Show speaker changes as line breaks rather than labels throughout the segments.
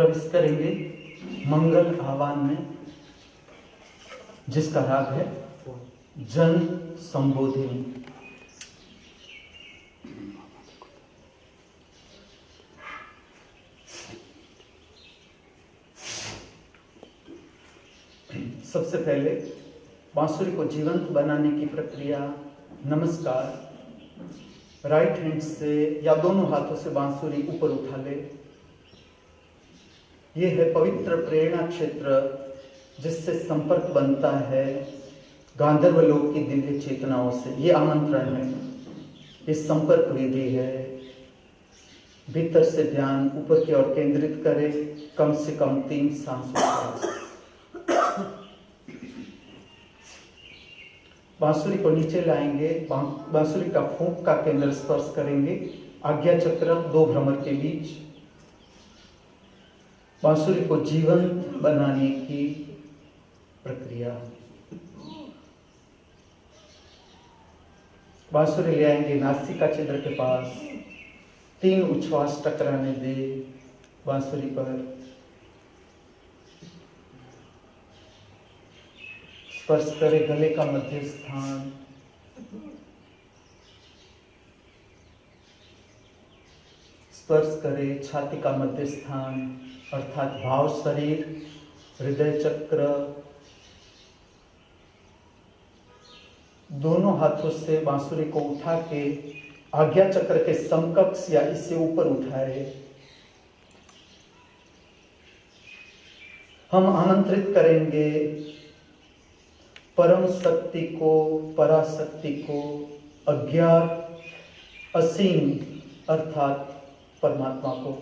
प्रवेश करेंगे मंगल आह्वान में, जिसका राग है जन संबोधिनी। सबसे पहले बांसुरी को जीवंत बनाने की प्रक्रिया। नमस्कार। राइट हैंड से या दोनों हाथों से बांसुरी ऊपर उठा ले। ये है पवित्र प्रेरणा क्षेत्र, जिससे संपर्क बनता है गांधर्व लोक की दिव्य चेतनाओं से। ये आमंत्रण है, ये संपर्क विधि है। भीतर से ध्यान ऊपर की ओर केंद्रित करें, कम से कम 3 सांसों। बांसुरी को नीचे लाएंगे, बांसुरी का फूंक का केंद्र स्पर्श करेंगे आज्ञा चक्र 2 भ्रमर के बीच। बांसुरी को जीवंत बनाने की प्रक्रिया। बांसुरी ले आएंगे नासिका छिद्र के पास, 3 उच्छ्वास टकराने दे बांसुरी पर। स्पर्श करे गले का मध्य स्थान, स्पर्श करे छाती का मध्य स्थान अर्थात भाव शरीर, हृदय चक्र। दोनों हाथों से बांसुरी को उठा के आज्ञा चक्र के समकक्ष या इससे ऊपर उठाए। हम आमंत्रित करेंगे परम शक्ति को, पराशक्ति को, अज्ञात असीम अर्थात परमात्मा को।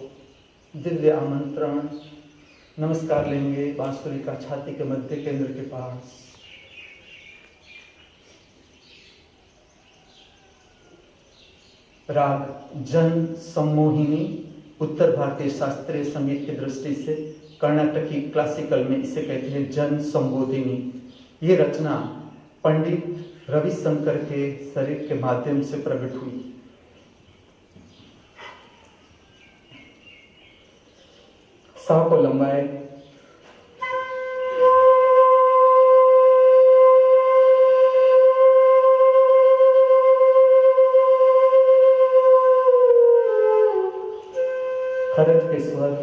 दिव्य आमंत्रण। नमस्कार लेंगे बांसुरी का छाती के मध्य केंद्र के पास। राग जन सम्मोहिनी उत्तर भारतीय शास्त्रीय संगीत की दृष्टि से कर्नाटकी क्लासिकल में इसे कहते हैं जन संबोधिनी। ये रचना पंडित रविशंकर के शरीर के माध्यम से प्रकट हुई। सांस को लंबाए, खरज के स्वर,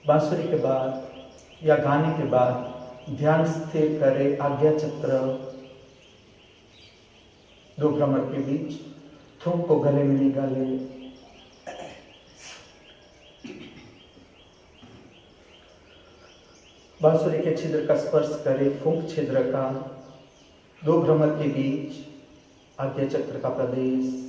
बांसुरी के बाद या गाने के बाद ध्यान स्थिर करें आज्ञा चक्र, दो भ्रमर के बीच, थूक को गले में निकाले। बांसुरी के छिद्र का स्पर्श करें, फूंक छिद्र का, दो भ्रमर के बीच आज्ञा चक्र का प्रदेश।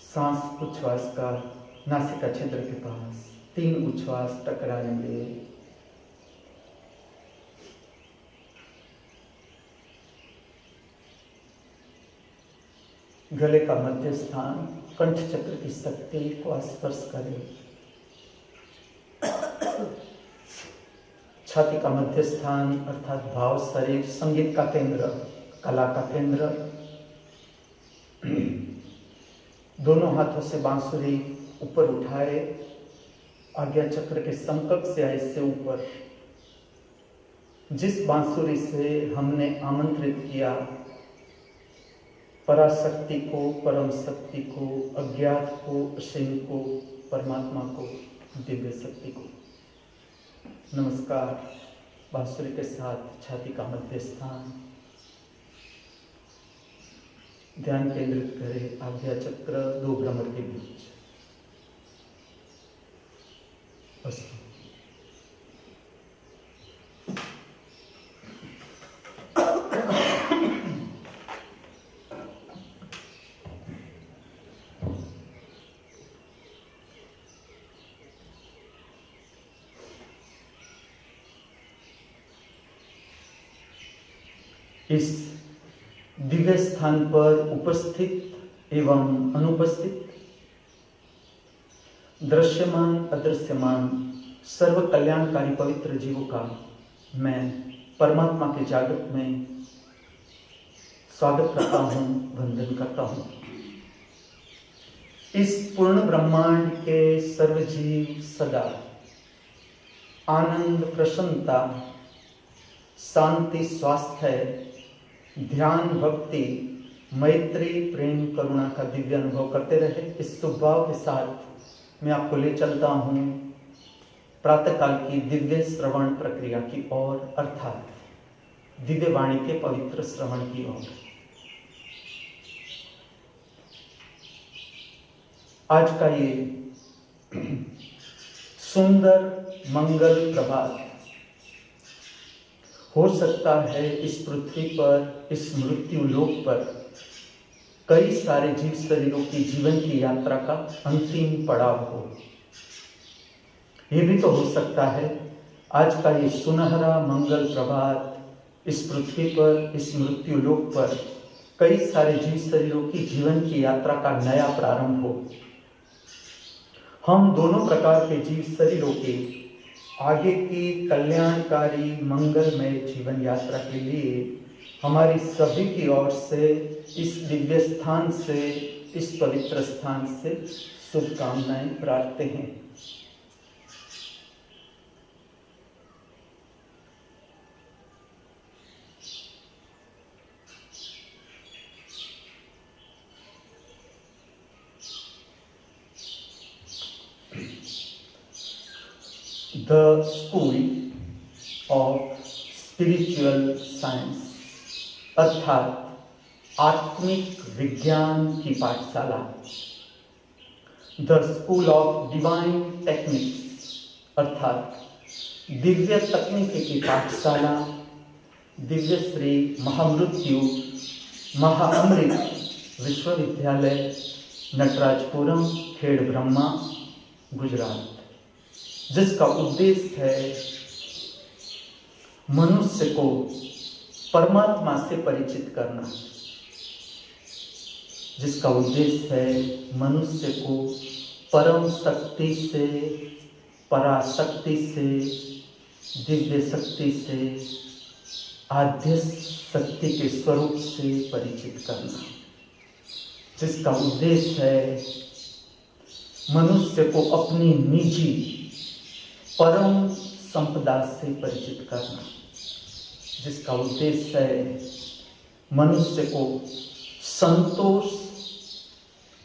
सांस उच्छ्वास का नासिका छिद्र के पास 3 उच्छ्वास टकराएंगे। गले का मध्य स्थान कंठ चक्र की शक्ति को स्पर्श करें। छाती का मध्य स्थान अर्थात भाव शरीर, संगीत का केंद्र, कला का केंद्र। दोनों हाथों से बांसुरी ऊपर उठाए, आज्ञा चक्र के समकक्ष से ऐसे ऊपर। जिस बांसुरी से हमने आमंत्रित किया पराशक्ति को, परम शक्ति को, अज्ञात को, असीम को, परमात्मा को, दिव्य शक्ति को नमस्कार। बांसुरी के साथ छाती का मध्य स्थान, ध्यान केंद्रित करें आज्ञा चक्र, दो भ्रमर के बीच। अस्तु। इस दिव्य स्थान पर उपस्थित एवं अनुपस्थित, दृश्यमान अदृश्यमान सर्व कल्याणकारी पवित्र जीवों का मैं परमात्मा के जागृत में स्वागत करता हूँ, वंदन करता हूँ। इस पूर्ण ब्रह्मांड के सर्व जीव सदा आनंद, प्रसन्नता, शांति, स्वास्थ्य, ध्यान, भक्ति, मैत्री, प्रेम, करुणा का दिव्य अनुभव करते रहे। इस शुभ भाव के साथ मैं आपको ले चलता हूँ प्रातःकाल की दिव्य श्रवण प्रक्रिया की ओर, अर्थात दिव्य वाणी के पवित्र श्रवण की ओर। आज का ये सुंदर मंगल प्रभात हो सकता है इस पृथ्वी पर, इस मृत्यु लोक पर कई सारे जीव शरीरों की जीवन की यात्रा का अंतिम पड़ाव हो। यह भी तो हो सकता है आज का ये सुनहरा मंगल प्रभात इस पृथ्वी पर, इस मृत्यु लोक पर कई सारे जीव शरीरों की जीवन की यात्रा का नया प्रारंभ हो। हम दोनों प्रकार के जीव शरीरों के आगे की कल्याणकारी मंगलमय जीवन यात्रा के लिए हमारी सभी की ओर से, इस दिव्य स्थान से, इस पवित्र स्थान से शुभकामनाएं प्रार्थते हैं। The School of Spiritual Science अर्थात आत्मिक विज्ञान की पाठशाला, the school of divine techniques अर्थात दिव्य तकनीकी की पाठशाला, दिव्य श्री महामृत्यु महाअमृत विश्वविद्यालय, नटराजपुरम, खेड़ ब्रह्मा, गुजरात, जिसका उद्देश्य है मनुष्य को परमात्मा से परिचित करना, जिसका उद्देश्य है मनुष्य को परम शक्ति से, पराशक्ति से, दिव्य शक्ति से, आद्य शक्ति के स्वरूप से परिचित करना, जिसका उद्देश्य है मनुष्य को अपनी निजी परम संपदा से परिचित करना, जिसका उद्देश्य है मनुष्य को संतोष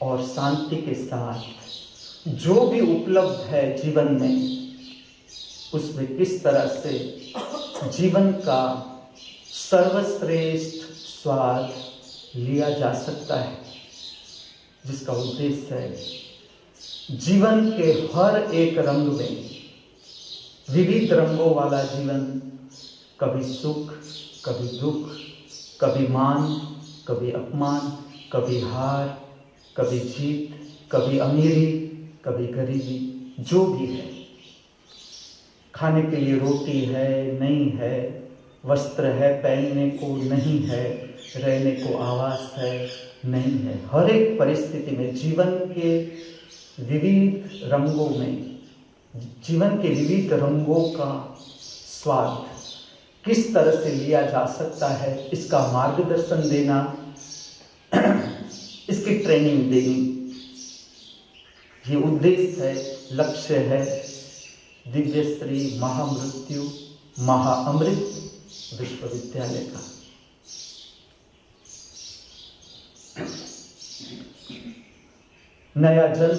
और शांति के साथ जो भी उपलब्ध है जीवन में, उसमें किस तरह से जीवन का सर्वश्रेष्ठ स्वाद लिया जा सकता है, जिसका उद्देश्य है जीवन के हर एक रंग में, विविध रंगों वाला जीवन, कभी सुख, कभी दुख, कभी मान, कभी अपमान, कभी हार, कभी जीत, कभी अमीरी, कभी गरीबी, जो भी है, खाने के लिए रोटी है, नहीं है, वस्त्र है पहनने को, नहीं है, रहने को आवास है, नहीं है, हर एक परिस्थिति में जीवन के विविध रंगों में, जीवन के विविध रंगों का स्वाद किस तरह से लिया जा सकता है, इसका मार्गदर्शन देना, इसकी ट्रेनिंग देनी, ये उद्देश्य है, लक्ष्य है दिव्यश्री महामृत्यु महाअमृत विश्वविद्यालय का। नया जल,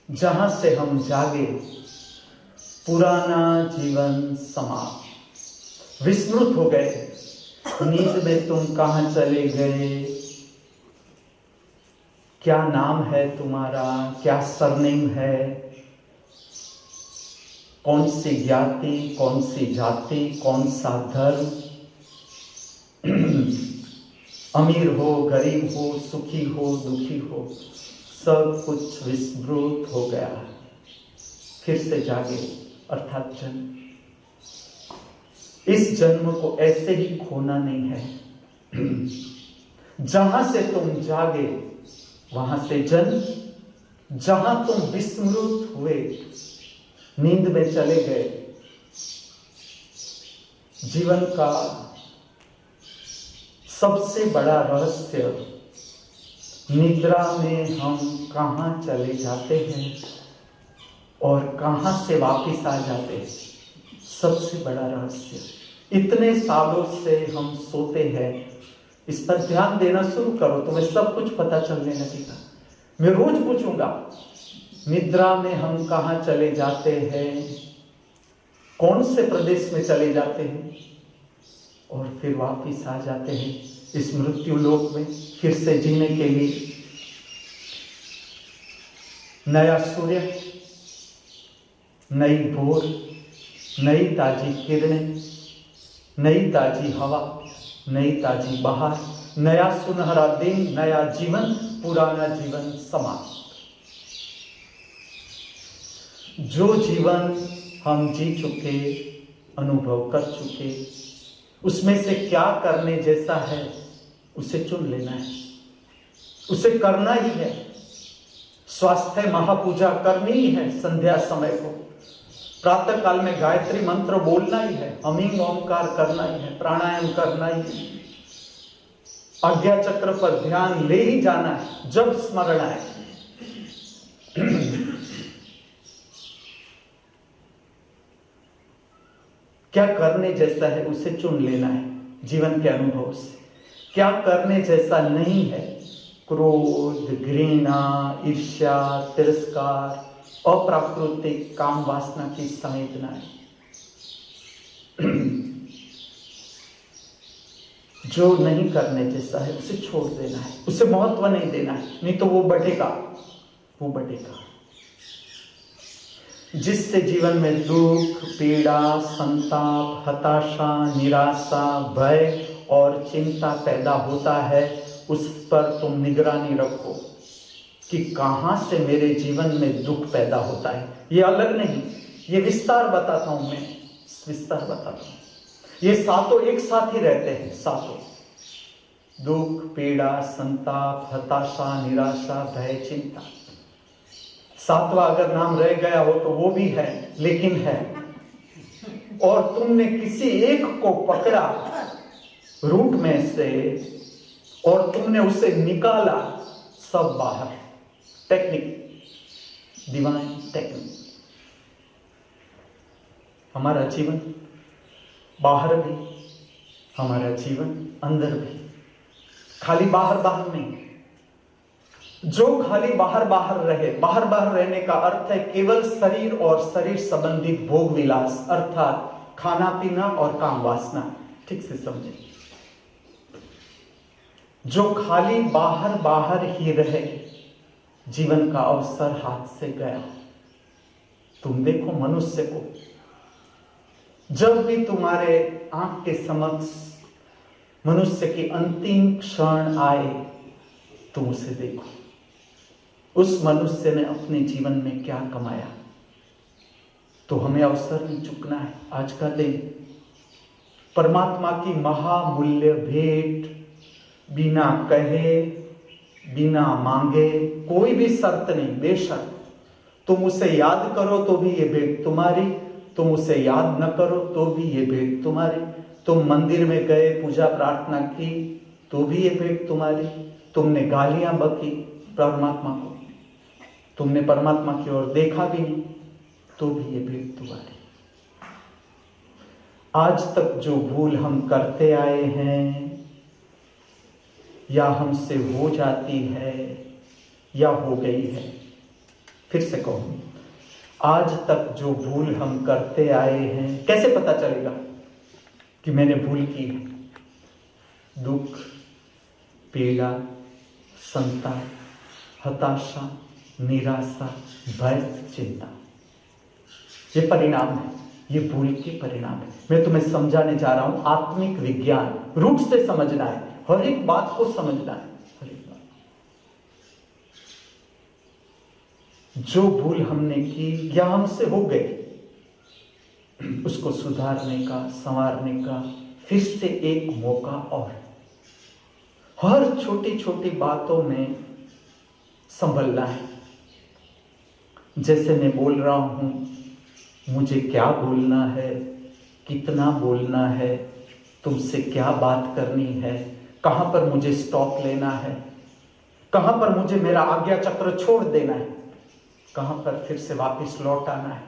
जहां से हम जागे, पुराना जीवन समाप्त, विस्मृत हो गए, नींद में तुम कहां चले गए, क्या नाम है तुम्हारा, क्या सरनेम है, कौन सी ज्ञाति, कौन सी जाति, कौन सा धर्म, अमीर हो, गरीब हो, सुखी हो, दुखी हो, सब कुछ विस्मृत हो गया। फिर से जागे, अर्थात जन्म। इस जन्म को ऐसे ही खोना नहीं है। जहां से तुम जागे वहां से जन्म, जहां तुम विस्मृत हुए, नींद में चले गए, जीवन का सबसे बड़ा रहस्य, निद्रा में हम कहां चले जाते हैं और कहां से वापिस आ जाते हैं, सबसे बड़ा रहस्य। इतने सालों से हम सोते हैं, इस पर ध्यान देना शुरू करो, तुम्हें सब कुछ पता चलने लगेगा। मैं रोज पूछूंगा, निद्रा में हम कहां चले जाते हैं, कौन से प्रदेश में चले जाते हैं, और फिर वापिस आ जाते हैं इस मृत्यु लोक में, फिर से जीने के लिए। नया सूर्य, नई भोर, नई ताजी किरणें, नई ताजी हवा, नई ताजी बहार, नया सुनहरा दिन, नया जीवन, पुराना जीवन समाप्त। जो जीवन हम जी चुके, अनुभव कर चुके, उसमें से क्या करने जैसा है उसे चुन लेना है, उसे करना ही है। स्वास्थ्य महापूजा करनी ही है, संध्या समय को प्रातः काल में गायत्री मंत्र बोलना ही है, हमिंग ओमकार करना ही है, प्राणायाम करना ही है, आज्ञा चक्र पर ध्यान ले ही जाना है जब स्मरण आए। क्या करने जैसा है उसे चुन लेना है जीवन के अनुभव से। क्या करने जैसा नहीं है, क्रोध, घृणा, ईर्ष्या, तिरस्कार, अप्राकृतिक काम वासना की संवेदनाएं, जो नहीं करने जैसा है उसे छोड़ देना है, उसे महत्व नहीं देना है, नहीं तो वो बढ़ेगा। जिससे जीवन में दुख, पीड़ा, संताप, हताशा, निराशा, भय और चिंता पैदा होता है, उस पर तुम निगरानी रखो कि कहां से मेरे जीवन में दुख पैदा होता है। ये अलग नहीं, ये विस्तार बताता हूं मैं, विस्तार बताता हूं। ये सातों एक साथ ही रहते हैं, सातों, दुख, पीड़ा, संताप, हताशा, निराशा, भय, चिंता। सातवां अगर नाम रह गया हो तो वो भी है, लेकिन है। और तुमने किसी एक को पकड़ा रूट में से और तुमने उसे निकाला, सब बाहर। Technique, divine technique. हमारा जीवन बाहर भी, हमारा जीवन अंदर भी, खाली बाहर बाहर नहीं। जो खाली बाहर बाहर रहे, बाहर बाहर रहने का अर्थ है केवल शरीर और शरीर संबंधित भोग विलास, अर्थात खाना पीना और काम वासना। ठीक से समझे, जो खाली बाहर बाहर ही रहे, जीवन का अवसर हाथ से गया। तुम देखो मनुष्य को, जब भी तुम्हारे आंख के समक्ष मनुष्य की अंतिम क्षण आए, तुम उसे देखो, उस मनुष्य ने अपने जीवन में क्या कमाया। तो हमें अवसर नहीं चूकना है। आज का दिन परमात्मा की महामूल्य भेंट, बिना कहे बिना मांगे, कोई भी शर्त नहीं, बेशर्त तुम उसे याद करो तो भी ये भेंट तुम्हारी, तुम उसे याद न करो तो भी ये भेंट तुम्हारी, तुम मंदिर में गए पूजा प्रार्थना की तो भी ये भेंट तुम्हारी, तुमने गालियां बकी परमात्मा को, तुमने परमात्मा की ओर देखा भी नहीं तो भी ये भेंट तुम्हारी। आज तक जो भूल हम करते आए हैं, या हमसे हो जाती है या हो गई है, फिर से कहूं, आज तक जो भूल हम करते आए हैं, कैसे पता चलेगा कि मैंने भूल की है? दुख, पीड़ा, संताप, हताशा, निराशा, भय, चिंता, ये परिणाम है, ये भूल के परिणाम है। मैं तुम्हें समझाने जा रहा हूं, आत्मिक विज्ञान रूट से समझना है, हर एक बात को समझना है, हर एक बात। जो भूल हमने की या हमसे हो गई, उसको सुधारने का, संवारने का फिर से एक मौका और। हर छोटी छोटी बातों में संभलना है। जैसे मैं बोल रहा हूं, मुझे क्या बोलना है, कितना बोलना है, तुमसे क्या बात करनी है, कहां पर मुझे स्टॉप लेना है, कहां पर मुझे मेरा आज्ञा चक्र छोड़ देना है, कहां पर फिर से वापस लौट आना है।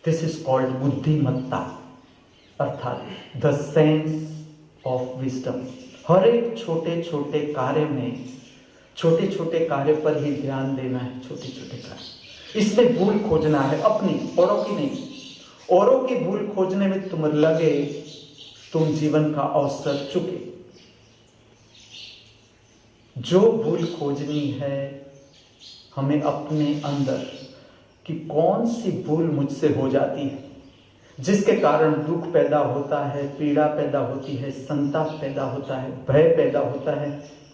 दिस इज कॉल्ड बुद्धिमत्ता, अर्थात द सेंस ऑफ विजडम। हर एक छोटे छोटे कार्य में, छोटे छोटे कार्य पर ही ध्यान देना है, छोटे छोटे कार्य। इसमें भूल खोजना है, अपनी, औरों की नहीं। औरों की भूल खोजने में तुम लगे, तुम जीवन का अवसर चुके। जो भूल खोजनी है हमें अपने अंदर कि कौन सी भूल मुझसे हो जाती है, जिसके कारण दुख पैदा होता है, पीड़ा पैदा होती है, संताप पैदा होता है, भय पैदा होता है,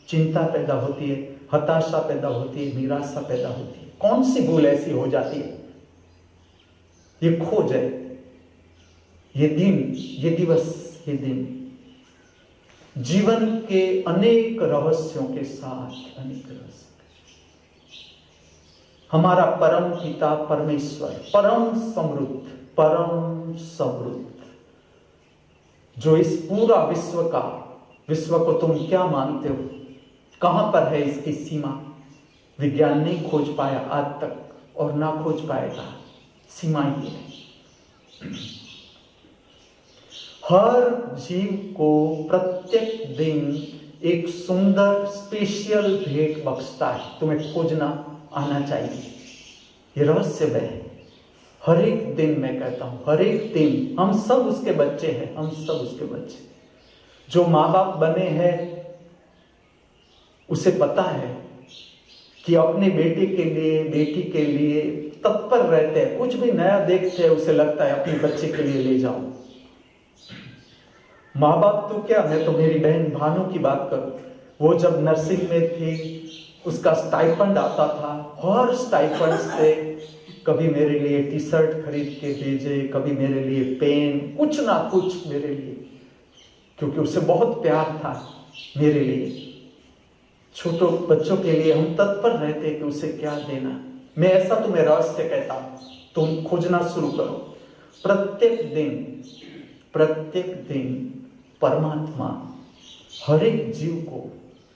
चिंता पैदा होती है, हताशा पैदा होती है, निराशा पैदा होती है। कौन सी भूल ऐसी हो जाती है? ये खोज है, ये दिन, ये दिवस, ये दिन जीवन के अनेक रहस्यों के साथ, अनेक रहस्य। हमारा परम पिता परमेश्वर, परम समृद्ध, परम समृद्ध, जो इस पूरा विश्व को तुम क्या मानते हो, कहां पर है इसकी सीमा? विज्ञान नहीं खोज पाया आज तक और ना खोज पाएगा। सीमा ये है। हर जीव को प्रत्येक दिन एक सुंदर स्पेशल भेंट बख्शता है, तुम्हें खोजना आना चाहिए। ये रहस्य वह है। हर एक दिन, मैं कहता हूं हर एक दिन, हम सब उसके बच्चे हैं, हम सब उसके बच्चे। जो माँ बाप बने हैं उसे पता है कि अपने बेटे के लिए, बेटी के लिए तत्पर रहते हैं। कुछ भी नया देखते हैं उसे लगता है अपने बच्चे के लिए ले जाओ। माँ बाप तो क्या, मैं तो मेरी बहन भानु की बात करूं, वो जब नर्सिंग में थी उसका स्टाइपेंड आता था। हर स्टाइपेंड से कभी मेरे लिए टी शर्ट खरीद के भेजे, कभी मेरे लिए पेन, कुछ ना कुछ मेरे लिए, क्योंकि उसे बहुत प्यार था मेरे लिए। छोटो बच्चों के लिए हम तत्पर रहते कि उसे क्या देना। मैं ऐसा तुम्हें रहस्य कहता हूं, तुम खोजना शुरू करो। प्रत्येक दिन परमात्मा हर एक जीव को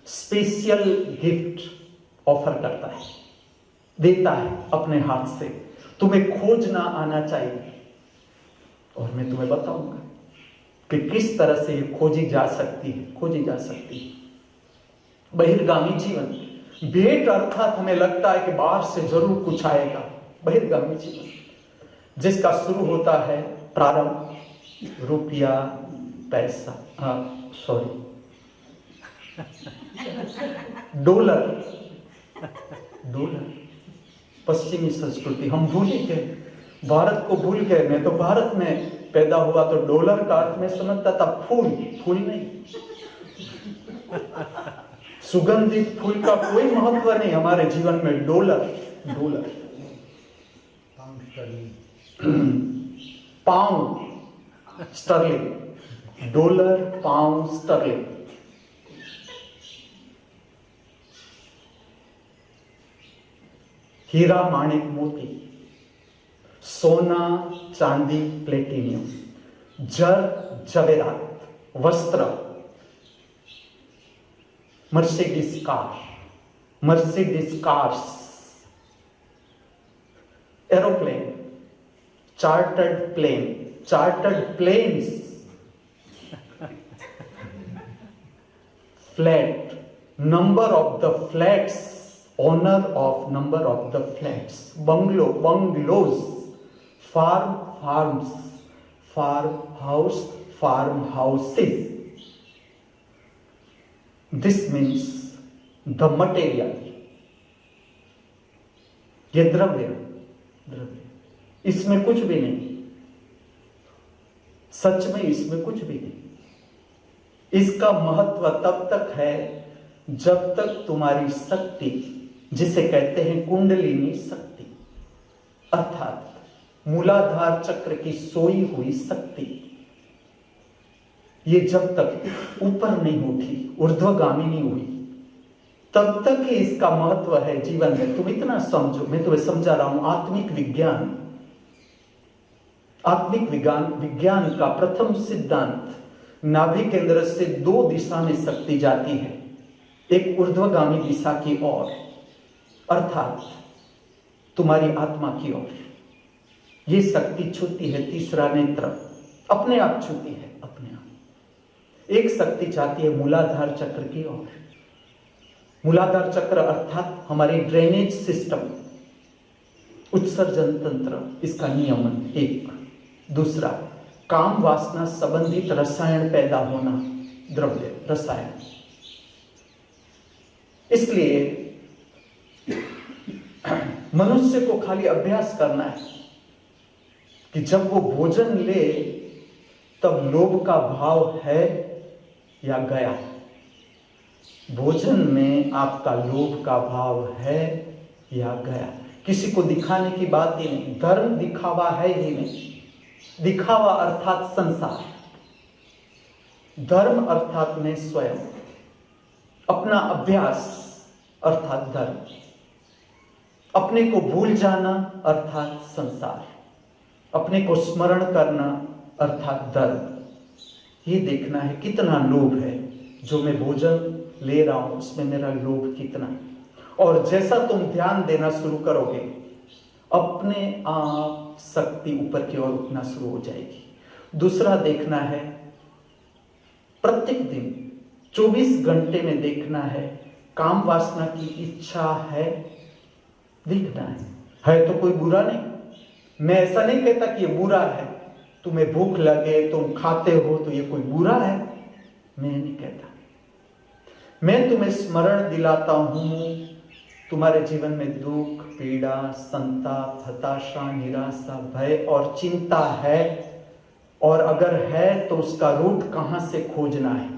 स्पेशल गिफ्ट ऑफर करता है, देता है अपने हाथ से। तुम्हें खोजना आना चाहिए और मैं तुम्हें बताऊंगा कि किस तरह से ये खोजी जा सकती है। बहिर्गामी जीवन, भेंट अर्थात हमें लगता है कि बाहर से जरूर कुछ आएगा। बहिर्गामी जीवन जिसका शुरू होता है प्रारंभ रुपया पैसा, डॉलर। पश्चिमी संस्कृति हम भूल गए, भारत को भूल गए। मैं तो भारत में पैदा हुआ तो डॉलर का अर्थ में समझता था फूल नहीं, सुगंधित फूल का कोई महत्व नहीं हमारे जीवन में। Dollar pound sterling, dollar pound sterling. हीरा माणिक मोती, सोना चांदी प्लेटिनियम, जर जवेरात, वस्त्र, Mercedes cars, aeroplane, chartered planes, flat, number of the flats, owner of number of the flats, bungalows, farm houses. This means the material, ये द्रव्य, इसमें कुछ भी नहीं, सच में इसमें कुछ भी नहीं। इसका महत्व तब तक है जब तक तुम्हारी शक्ति, जिसे कहते हैं कुंडलिनी शक्ति, अर्थात मूलाधार चक्र की सोई हुई शक्ति, ये जब तक ऊपर नहीं उठी, ऊर्ध्वगामी नहीं हुई, तब तक ही इसका महत्व है जीवन में। तुम इतना समझो, मैं तुम्हें समझा रहा हूं। आत्मिक विज्ञान का प्रथम सिद्धांत, नाभि केंद्र से दो दिशा में शक्ति जाती है, एक ऊर्ध्वगामी दिशा की ओर, अर्थात तुम्हारी आत्मा की ओर। ये शक्ति छूती है तीसरा नेत्र, अपने आप छूती है, अपने आप। एक शक्ति चाहती है मूलाधार चक्र की ओर। मूलाधार चक्र अर्थात हमारी ड्रेनेज सिस्टम, उत्सर्जन तंत्र, इसका नियमन एक। दूसरा, काम वासना संबंधित रसायन पैदा होना, द्रव्य रसायन। इसलिए मनुष्य को खाली अभ्यास करना है कि जब वो भोजन ले तब लोभ का भाव है या गया। भोजन में आपका लोभ का भाव है या गया। किसी को दिखाने की बात ही नहीं, धर्म दिखावा है ही नहीं। दिखावा अर्थात संसार, धर्म अर्थात में स्वयं, अपना अभ्यास अर्थात धर्म, अपने को भूल जाना अर्थात संसार, अपने को स्मरण करना अर्थात धर्म। ये देखना है कितना लोभ है, जो मैं भोजन ले रहा हूं उसमें मेरा लोभ कितना। और जैसा तुम ध्यान देना शुरू करोगे, अपने आप शक्ति ऊपर की ओर उठना शुरू हो जाएगी। दूसरा देखना है, प्रत्येक दिन 24 घंटे में देखना है, काम वासना की इच्छा है, देखना है तो कोई बुरा नहीं। मैं ऐसा नहीं कहता कि ये बुरा है, तुम्हें भूख लगे तुम खाते हो तो ये कोई बुरा है, मैं नहीं कहता। मैं तुम्हें स्मरण दिलाता हूं, तुम्हारे जीवन में दुख, पीड़ा, संताप, हताशा, निराशा, भय और चिंता है, और अगर है तो उसका रूट कहां से खोजना है।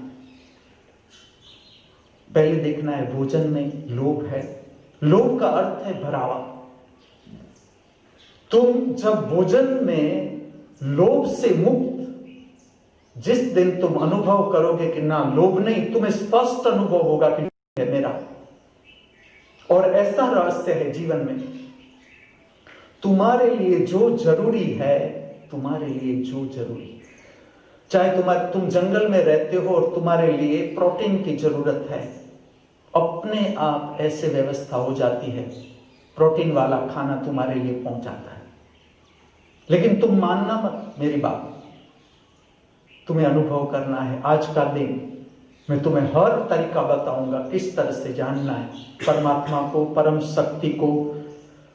पहले देखना है भोजन में लोभ है। लोभ का अर्थ है भरावा। तुम जब भोजन में लोभ से मुक्त, जिस दिन तुम अनुभव करोगे कि ना लोभ नहीं, तुम्हें स्पष्ट अनुभव होगा कि है मेरा। और ऐसा रहस्य है जीवन में, तुम्हारे लिए जो जरूरी है, तुम्हारे लिए जो जरूरी है, चाहे तुम जंगल में रहते हो और तुम्हारे लिए प्रोटीन की जरूरत है, अपने आप ऐसे व्यवस्था हो जाती है, प्रोटीन वाला खाना तुम्हारे लिए पहुंच जाता है। लेकिन तुम मानना मत मेरी बात, तुम्हें अनुभव करना है। आज का दिन मैं तुम्हें हर तरीका बताऊंगा किस तरह से जानना है परमात्मा को, परम शक्ति को,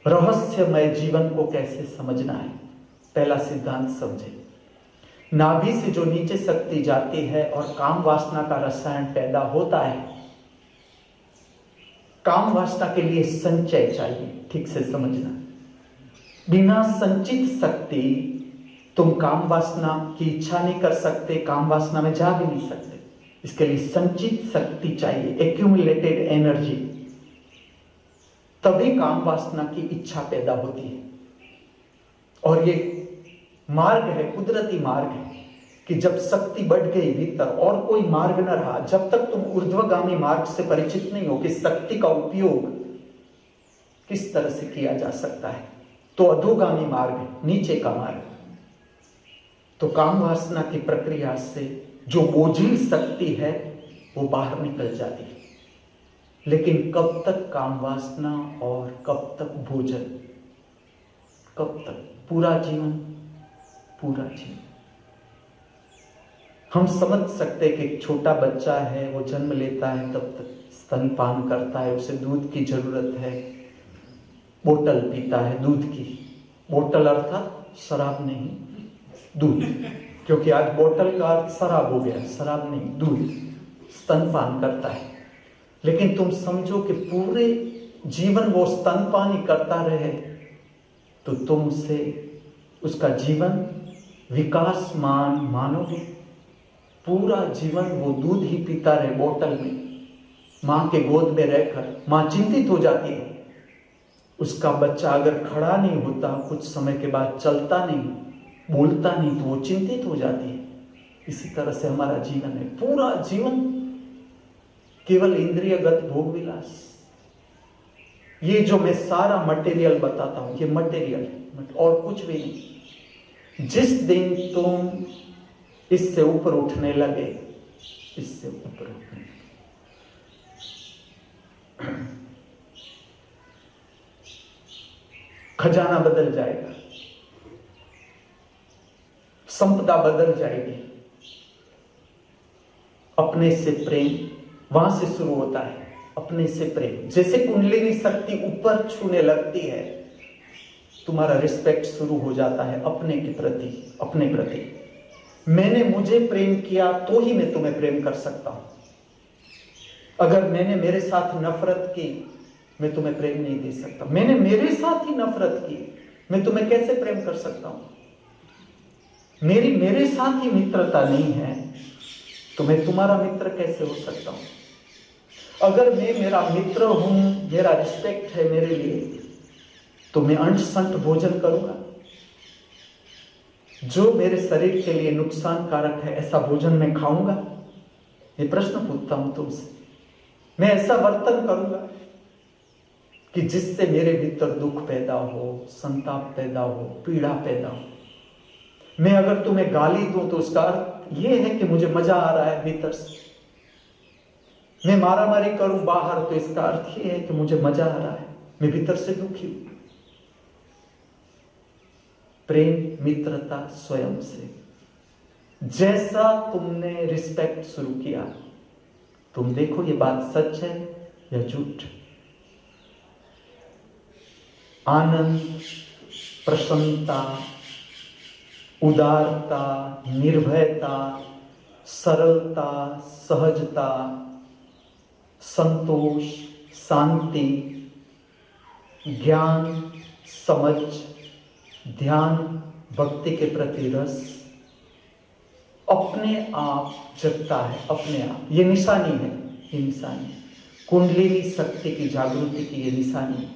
रहस्यमय जीवन को कैसे समझना है। पहला सिद्धांत समझे, नाभि से जो नीचे शक्ति जाती है और काम वासना का रसायन पैदा होता है, काम वासना के लिए संचय चाहिए, ठीक से समझना। बिना संचित शक्ति तुम काम वासना की इच्छा नहीं कर सकते, काम वासना में जा भी नहीं सकते। इसके लिए संचित शक्ति चाहिए, एक्यूमुलेटेड एनर्जी, तभी काम वासना की इच्छा पैदा होती है। और ये मार्ग है, कुदरती मार्ग है कि जब शक्ति बढ़ गई भीतर और कोई मार्ग न रहा, जब तक तुम ऊर्ध्वगामी मार्ग से परिचित नहीं हो कि शक्ति का उपयोग किस तरह से किया जा सकता है, तो अधोगामी मार्ग है, नीचे का मार्ग। तो काम वासना की प्रक्रिया से जो बोझिल शक्ति है वो बाहर निकल जाती है। लेकिन कब तक काम वासना और कब तक भोजन, कब तक? पूरा जीवन, पूरा जीवन। हम समझ सकते हैं कि एक छोटा बच्चा है, वो जन्म लेता है, तब तक स्तनपान करता है, उसे दूध की जरूरत है, बोतल पीता है दूध की। बोतल अर्थात शराब नहीं, दूध, क्योंकि आज बोतल का अर्थ शराब हो गया, शराब नहीं, दूध। स्तनपान करता है, लेकिन तुम समझो कि पूरे जीवन वो स्तनपान ही करता रहे तो तुम उसे, उसका जीवन विकासमान मानोगे? पूरा जीवन वो दूध ही पीता रहे बोतल में, मां के गोद में रहकर। मां चिंतित हो जाती है, उसका बच्चा अगर खड़ा नहीं होता, कुछ समय के बाद चलता नहीं, बोलता नहीं, तो वो चिंतित हो जाती है। इसी तरह से हमारा जीवन है, पूरा जीवन केवल इंद्रियगत भोग विलास। ये जो मैं सारा मटेरियल बताता हूं, ये मटेरियल है और कुछ भी नहीं। जिस दिन तुम इससे ऊपर उठने लगे, इससे ऊपर उठने लगे, खजाना बदल जाएगा, संपदा बदल जाएगी। अपने से प्रेम वहां से शुरू होता है, अपने से प्रेम। जैसे कुंडलिनी शक्ति ऊपर छूने लगती है, तुम्हारा रिस्पेक्ट शुरू हो जाता है अपने के प्रति, अपने प्रति। मैंने मुझे प्रेम किया तो ही मैं तुम्हें प्रेम कर सकता हूं। अगर मैंने मेरे साथ नफरत की, मैं तुम्हें प्रेम नहीं दे सकता। मैंने मेरे साथ ही नफरत की, मैं तुम्हें कैसे प्रेम कर सकता हूं? मेरे साथ ही मित्रता नहीं है तो मैं तुम्हारा मित्र कैसे हो सकता हूं? अगर मैं मेरा मित्र हूं, मेरा रिस्पेक्ट है मेरे लिए, तो मैं अंश संट भोजन करूंगा। जो मेरे शरीर के लिए नुकसान कारक है, ऐसा भोजन मैं खाऊंगा? ये प्रश्न पूछता हूं तुमसे। मैं ऐसा वर्तन करूंगा कि जिससे मेरे भीतर दुख पैदा हो, संताप पैदा हो, पीड़ा पैदा हो? मैं अगर तुम्हें गाली दूं तो उसका अर्थ यह है कि मुझे मजा आ रहा है भीतर से। मैं मारामारी करूं बाहर तो इसका अर्थ यह है कि मुझे मजा आ रहा है, मैं भीतर से दुखी हूं। प्रेम, मित्रता स्वयं से। जैसा तुमने रिस्पेक्ट शुरू किया, तुम देखो ये बात सच है या झूठ। आनंद, प्रसन्नता, उदारता, निर्भयता, सरलता, सहजता, संतोष, शांति, ज्ञान, समझ, ध्यान, भक्ति के प्रति रस अपने आप जगता है, अपने आप। ये निशानी है, ये निशानी है कुंडलिनी शक्ति की जागृति की, ये निशानी है।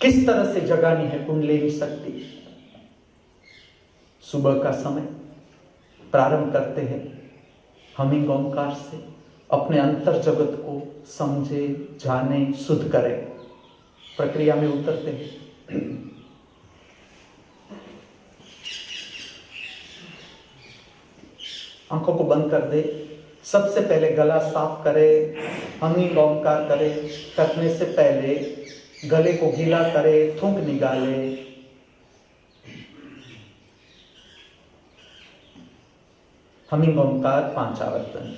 किस तरह से जगानी है कुंडलिनी शक्ति? सुबह का समय प्रारंभ करते हैं हमिंग ओंकार से। अपने अंतर जगत को समझे, जाने, शुद्ध करें, प्रक्रिया में उतरते हैं। आंखों को बंद कर दे। सबसे पहले गला साफ करे, हमिंग ओंकार करे। करने से पहले गले को गीला करे, थूक निकाले, हमिंग ओंकार 5 आवर्तन।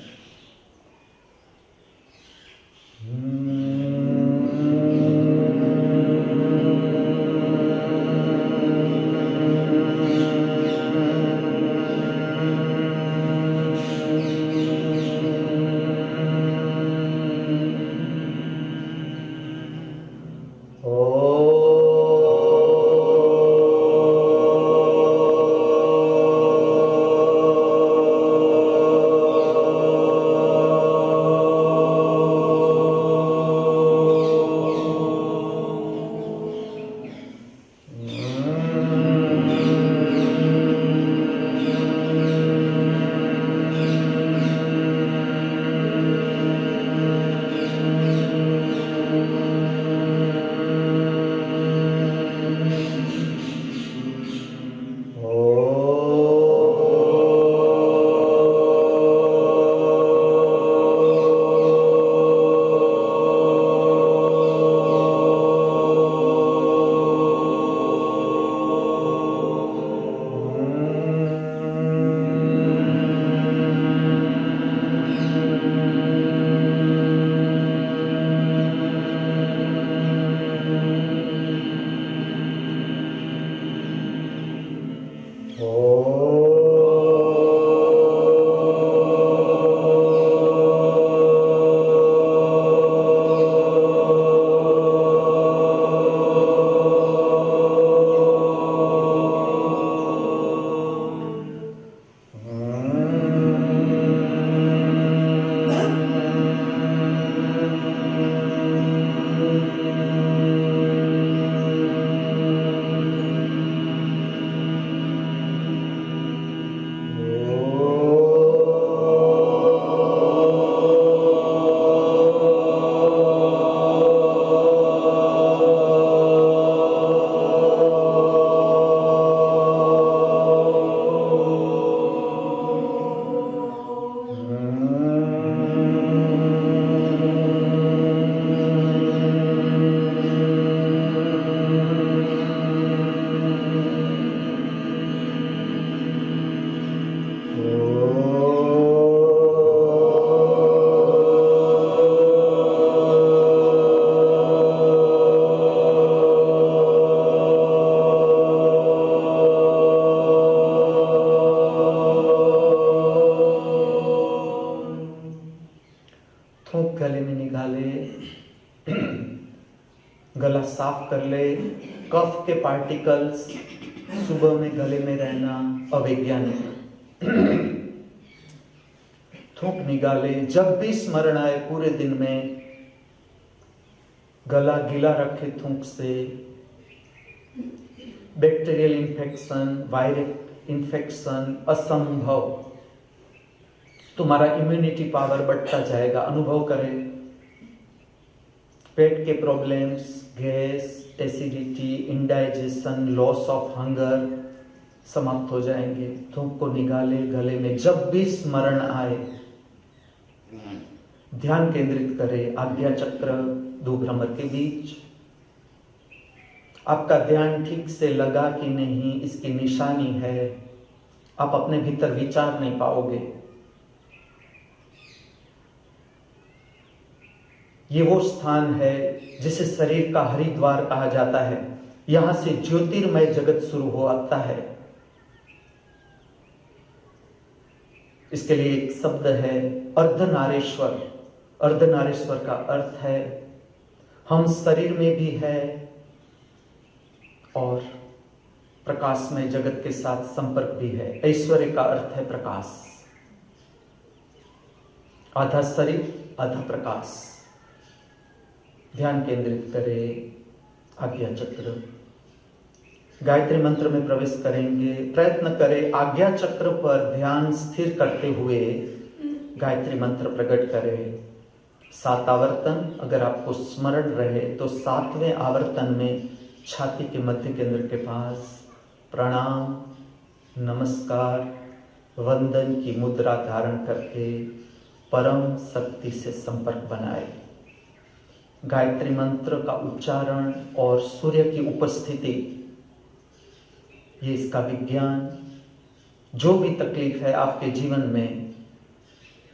गले में निकाले, गला साफ कर ले। कफ के पार्टिकल्स सुबह में गले में रहना अवैज्ञानिक। थूक निकाले। जब भी स्मरण आए पूरे दिन में गला गीला रखे थूक से। बैक्टीरियल इन्फेक्शन, वायरल इन्फेक्शन असंभव। तुम्हारा इम्यूनिटी पावर बढ़ता जाएगा। अनुभव करें। पेट के problems, gas, acidity, indigestion, loss of hunger समाप्त हो जाएंगे। थूक को निकाले गले में। जब भी स्मरण आए ध्यान केंद्रित करें आज्ञा चक्र दो भ्रमर के बीच। आपका ध्यान ठीक से लगा कि नहीं इसकी निशानी है। आप अपने भीतर विचार नहीं पाओगे। ये वो स्थान है जिसे शरीर का हरिद्वार कहा जाता है। यहां से ज्योतिर्मय जगत शुरू होता है। इसके लिए एक शब्द है अर्धनारीश्वर। अर्धनारीश्वर का अर्थ है हम शरीर में भी है और प्रकाश में जगत के साथ संपर्क भी है। ऐश्वर्य का अर्थ है प्रकाश। आधा शरीर आधा प्रकाश। ध्यान केंद्रित करें आज्ञा चक्र। गायत्री मंत्र में प्रवेश करेंगे। प्रयत्न करें आज्ञा चक्र पर ध्यान स्थिर करते हुए गायत्री मंत्र प्रकट करें। 7 आवर्तन अगर आपको स्मरण रहे तो 7वें आवर्तन में छाती के मध्य केंद्र के पास प्रणाम, नमस्कार, वंदन की मुद्रा धारण करके परम शक्ति से संपर्क बनाए। गायत्री मंत्र का उच्चारण और सूर्य की उपस्थिति, ये इसका विज्ञान। जो भी तकलीफ है आपके जीवन में,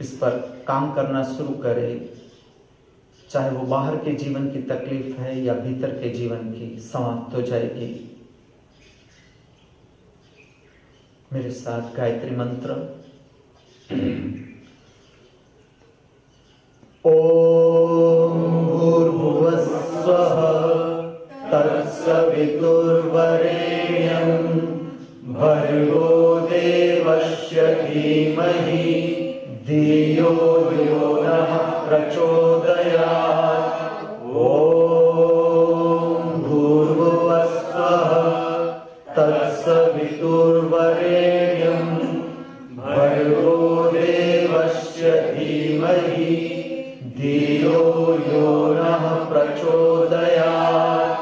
इस पर काम करना शुरू करें। चाहे वो बाहर के जीवन की तकलीफ है या भीतर के जीवन की, समाप्त हो जाएगी। मेरे साथ गायत्री मंत्र। ओम भूर्भुवस्सुवः तत्सवितुर्वरेण्यं भर्गो देवस्य धीमहि धियो यो नः प्रचोदयात्। ओम भूर्भुवस्सुवः तत्सवितुर्वरेण्यं भर्गो देवस्य धीमहि धियो यो नः प्रचोदयात्।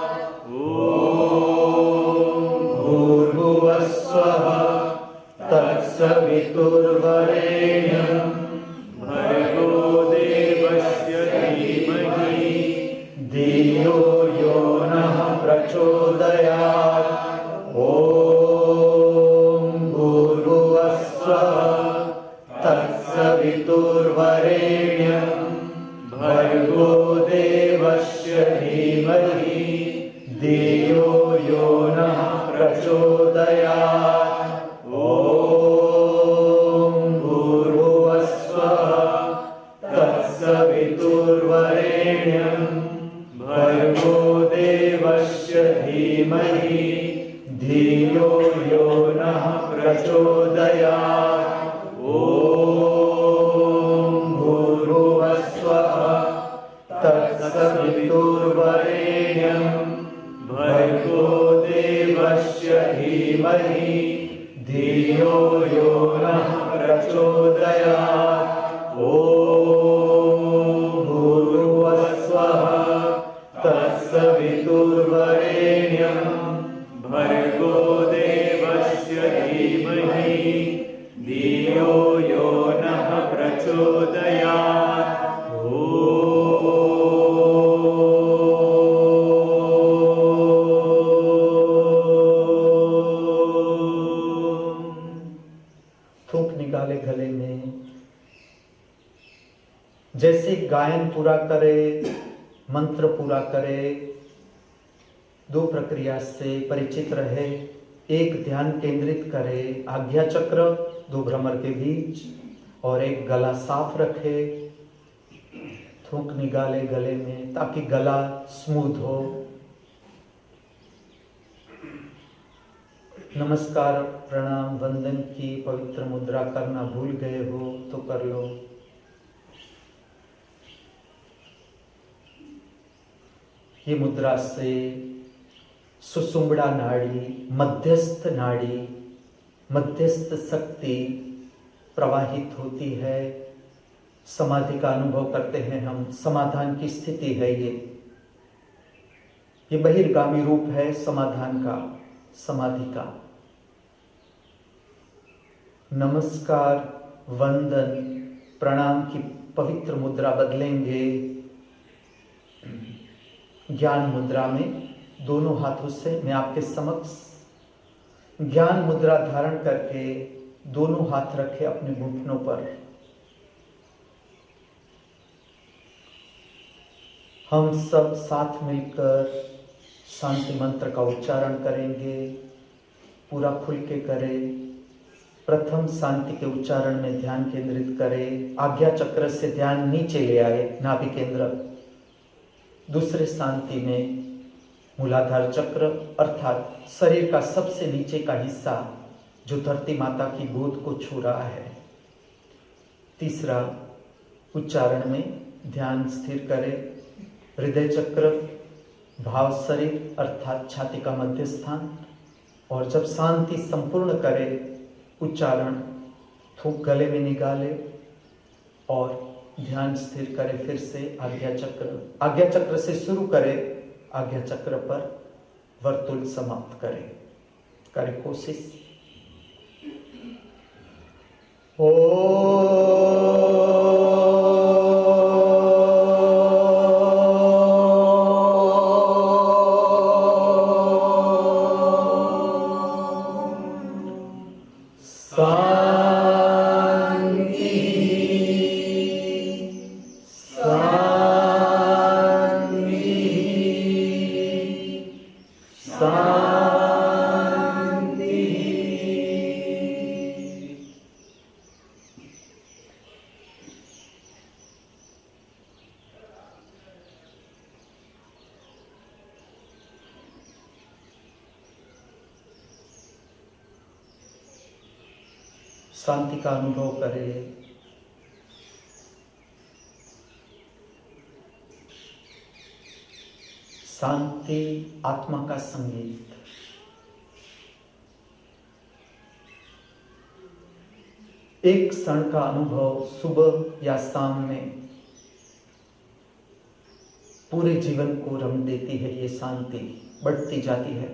भूर्भुवस्सुवः तत्सवितुर्वरेण्यं भर्गो देवस्य धीमहि धियो यो नः प्रचोदयात्। ओम भूर्भुवस्सुवः तत्सवितुर्वरेण्यं भर्गो देवस्य धीमहि धियो यो नः प्रचोदयात्। ओम भूर्भुवस्सुवः तत्सवितुर्वरेण्यं भर्गो देवस्य धीमहि धियो यो नः प्रचोदयात्। ओम भूर्भुवस्सुवः तत्सवितुर्वरेण्यं भर्गो देवस्य धीमहि धियो यो नः प्रचोदयात्। ओम भूर्भुवस्सुवः तत्सवितुर्वरेण्यं भर्गो देवस्य धीमहि धियो यो नः प्रचोदयात्। थूक निकाले गले में। जैसे गायन पूरा करे, मंत्र पूरा करे, दो प्रक्रिया से परिचित रहे। एक ध्यान केंद्रित करे आज्ञा चक्र, दो भ्रमर के बीच, और एक गला साफ रखे। थूक निकाले गले में ताकि गला स्मूथ हो। नमस्कार, प्रणाम, वंदन की पवित्र मुद्रा करना भूल गए हो तो कर लो। ये मुद्रा से सुषुम्ना नाड़ी, मध्यस्थ शक्ति प्रवाहित होती है। समाधि का अनुभव करते हैं हम, समाधान की स्थिति है ये बहिर्गामी रूप है समाधान का, समाधि का। नमस्कार, वंदन, प्रणाम की पवित्र मुद्रा बदलेंगे। ज्ञान मुद्रा में दोनों हाथों से मैं आपके समक्ष ज्ञान मुद्रा धारण करके दोनों हाथ रखे अपने घुटनों पर। हम सब साथ मिलकर शांति मंत्र का उच्चारण करेंगे। पूरा खुल के करें। प्रथम शांति के उच्चारण में ध्यान केंद्रित करें। आज्ञा चक्र से ध्यान नीचे ले आए, नाभि केंद्र। दूसरे शांति में मूलाधार चक्र अर्थात शरीर का सबसे नीचे का हिस्सा जो धरती माता की गोद को छू रहा है। तीसरा उच्चारण में ध्यान स्थिर करें। हृदय चक्र, भाव शरीर अर्थात छाती का मध्य स्थान। और जब शांति संपूर्ण करे, उच्चारण थूक गले में निकाले और ध्यान स्थिर करें। फिर से आज्ञा चक्र से शुरू करें। आज्ञा चक्र पर वर्तुल समाप्त करें कोशिश। ओ शांति का अनुभव करें। शांति आत्मा का संगीत। एक क्षण का अनुभव सुबह या शाम में पूरे जीवन को रंग देती है। ये शांति बढ़ती जाती है।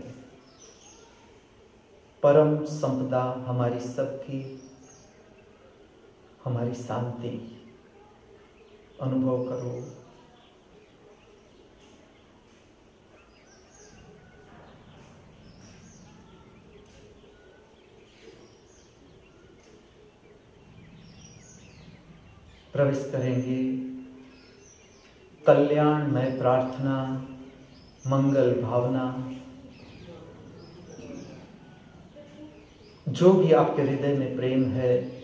परम संपदा हमारी सबकी, हमारी शांति अनुभव करो। प्रवेश करेंगे कल्याणमय प्रार्थना, मंगल भावना। जो भी आपके हृदय में प्रेम है,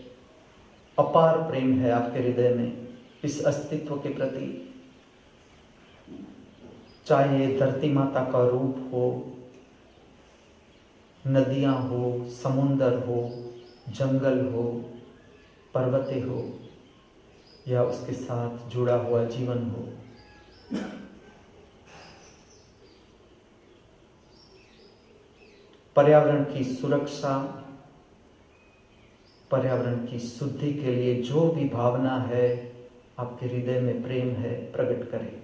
अपार प्रेम है आपके हृदय में इस अस्तित्व के प्रति, चाहे ये धरती माता का रूप हो, नदियां हो, समुंदर हो, जंगल हो, पर्वतें हो, या उसके साथ जुड़ा हुआ जीवन हो। पर्यावरण की सुरक्षा, पर्यावरण की शुद्धि के लिए जो भी भावना है, आपके हृदय में प्रेम है, प्रकट करें।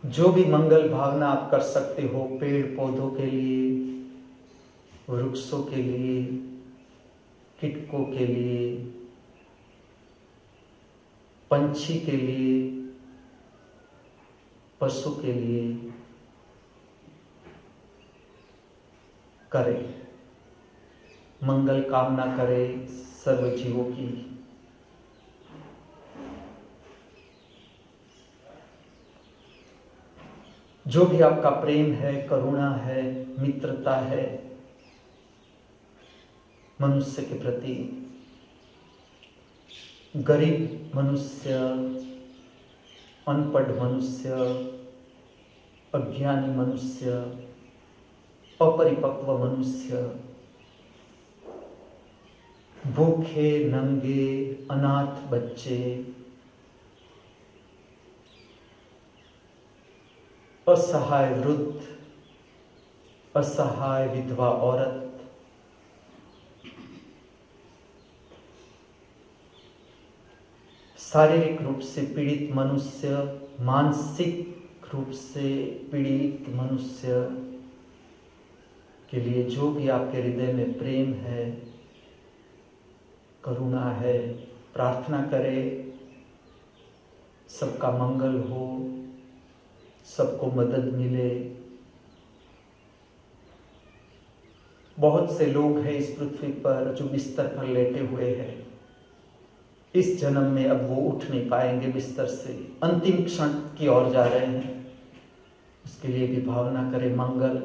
जो भी मंगल भावना आप कर सकते हो, पेड़ पौधों के लिए, वृक्षों के लिए, कीटकों के लिए, पंछी के लिए, पशु के लिए करें। मंगल कामना करें सर्व जीवों की। जो भी आपका प्रेम है, करुणा है, मित्रता है मनुष्य के प्रति, गरीब मनुष्य, अनपढ़ मनुष्य, अज्ञानी मनुष्य, अपरिपक्व मनुष्य, भूखे नंगे अनाथ बच्चे, असहाय वृद्ध, असहाय विधवा औरत, शारीरिक रूप से पीड़ित मनुष्य, मानसिक रूप से पीड़ित मनुष्य के लिए जो भी आपके हृदय में प्रेम है, करुणा है, प्रार्थना करें सबका मंगल हो, सबको मदद मिले। बहुत से लोग हैं इस पृथ्वी पर जो बिस्तर पर लेटे हुए हैं। इस जन्म में अब वो उठ नहीं पाएंगे बिस्तर से, अंतिम क्षण की ओर जा रहे हैं। उसके लिए भी भावना करें मंगल,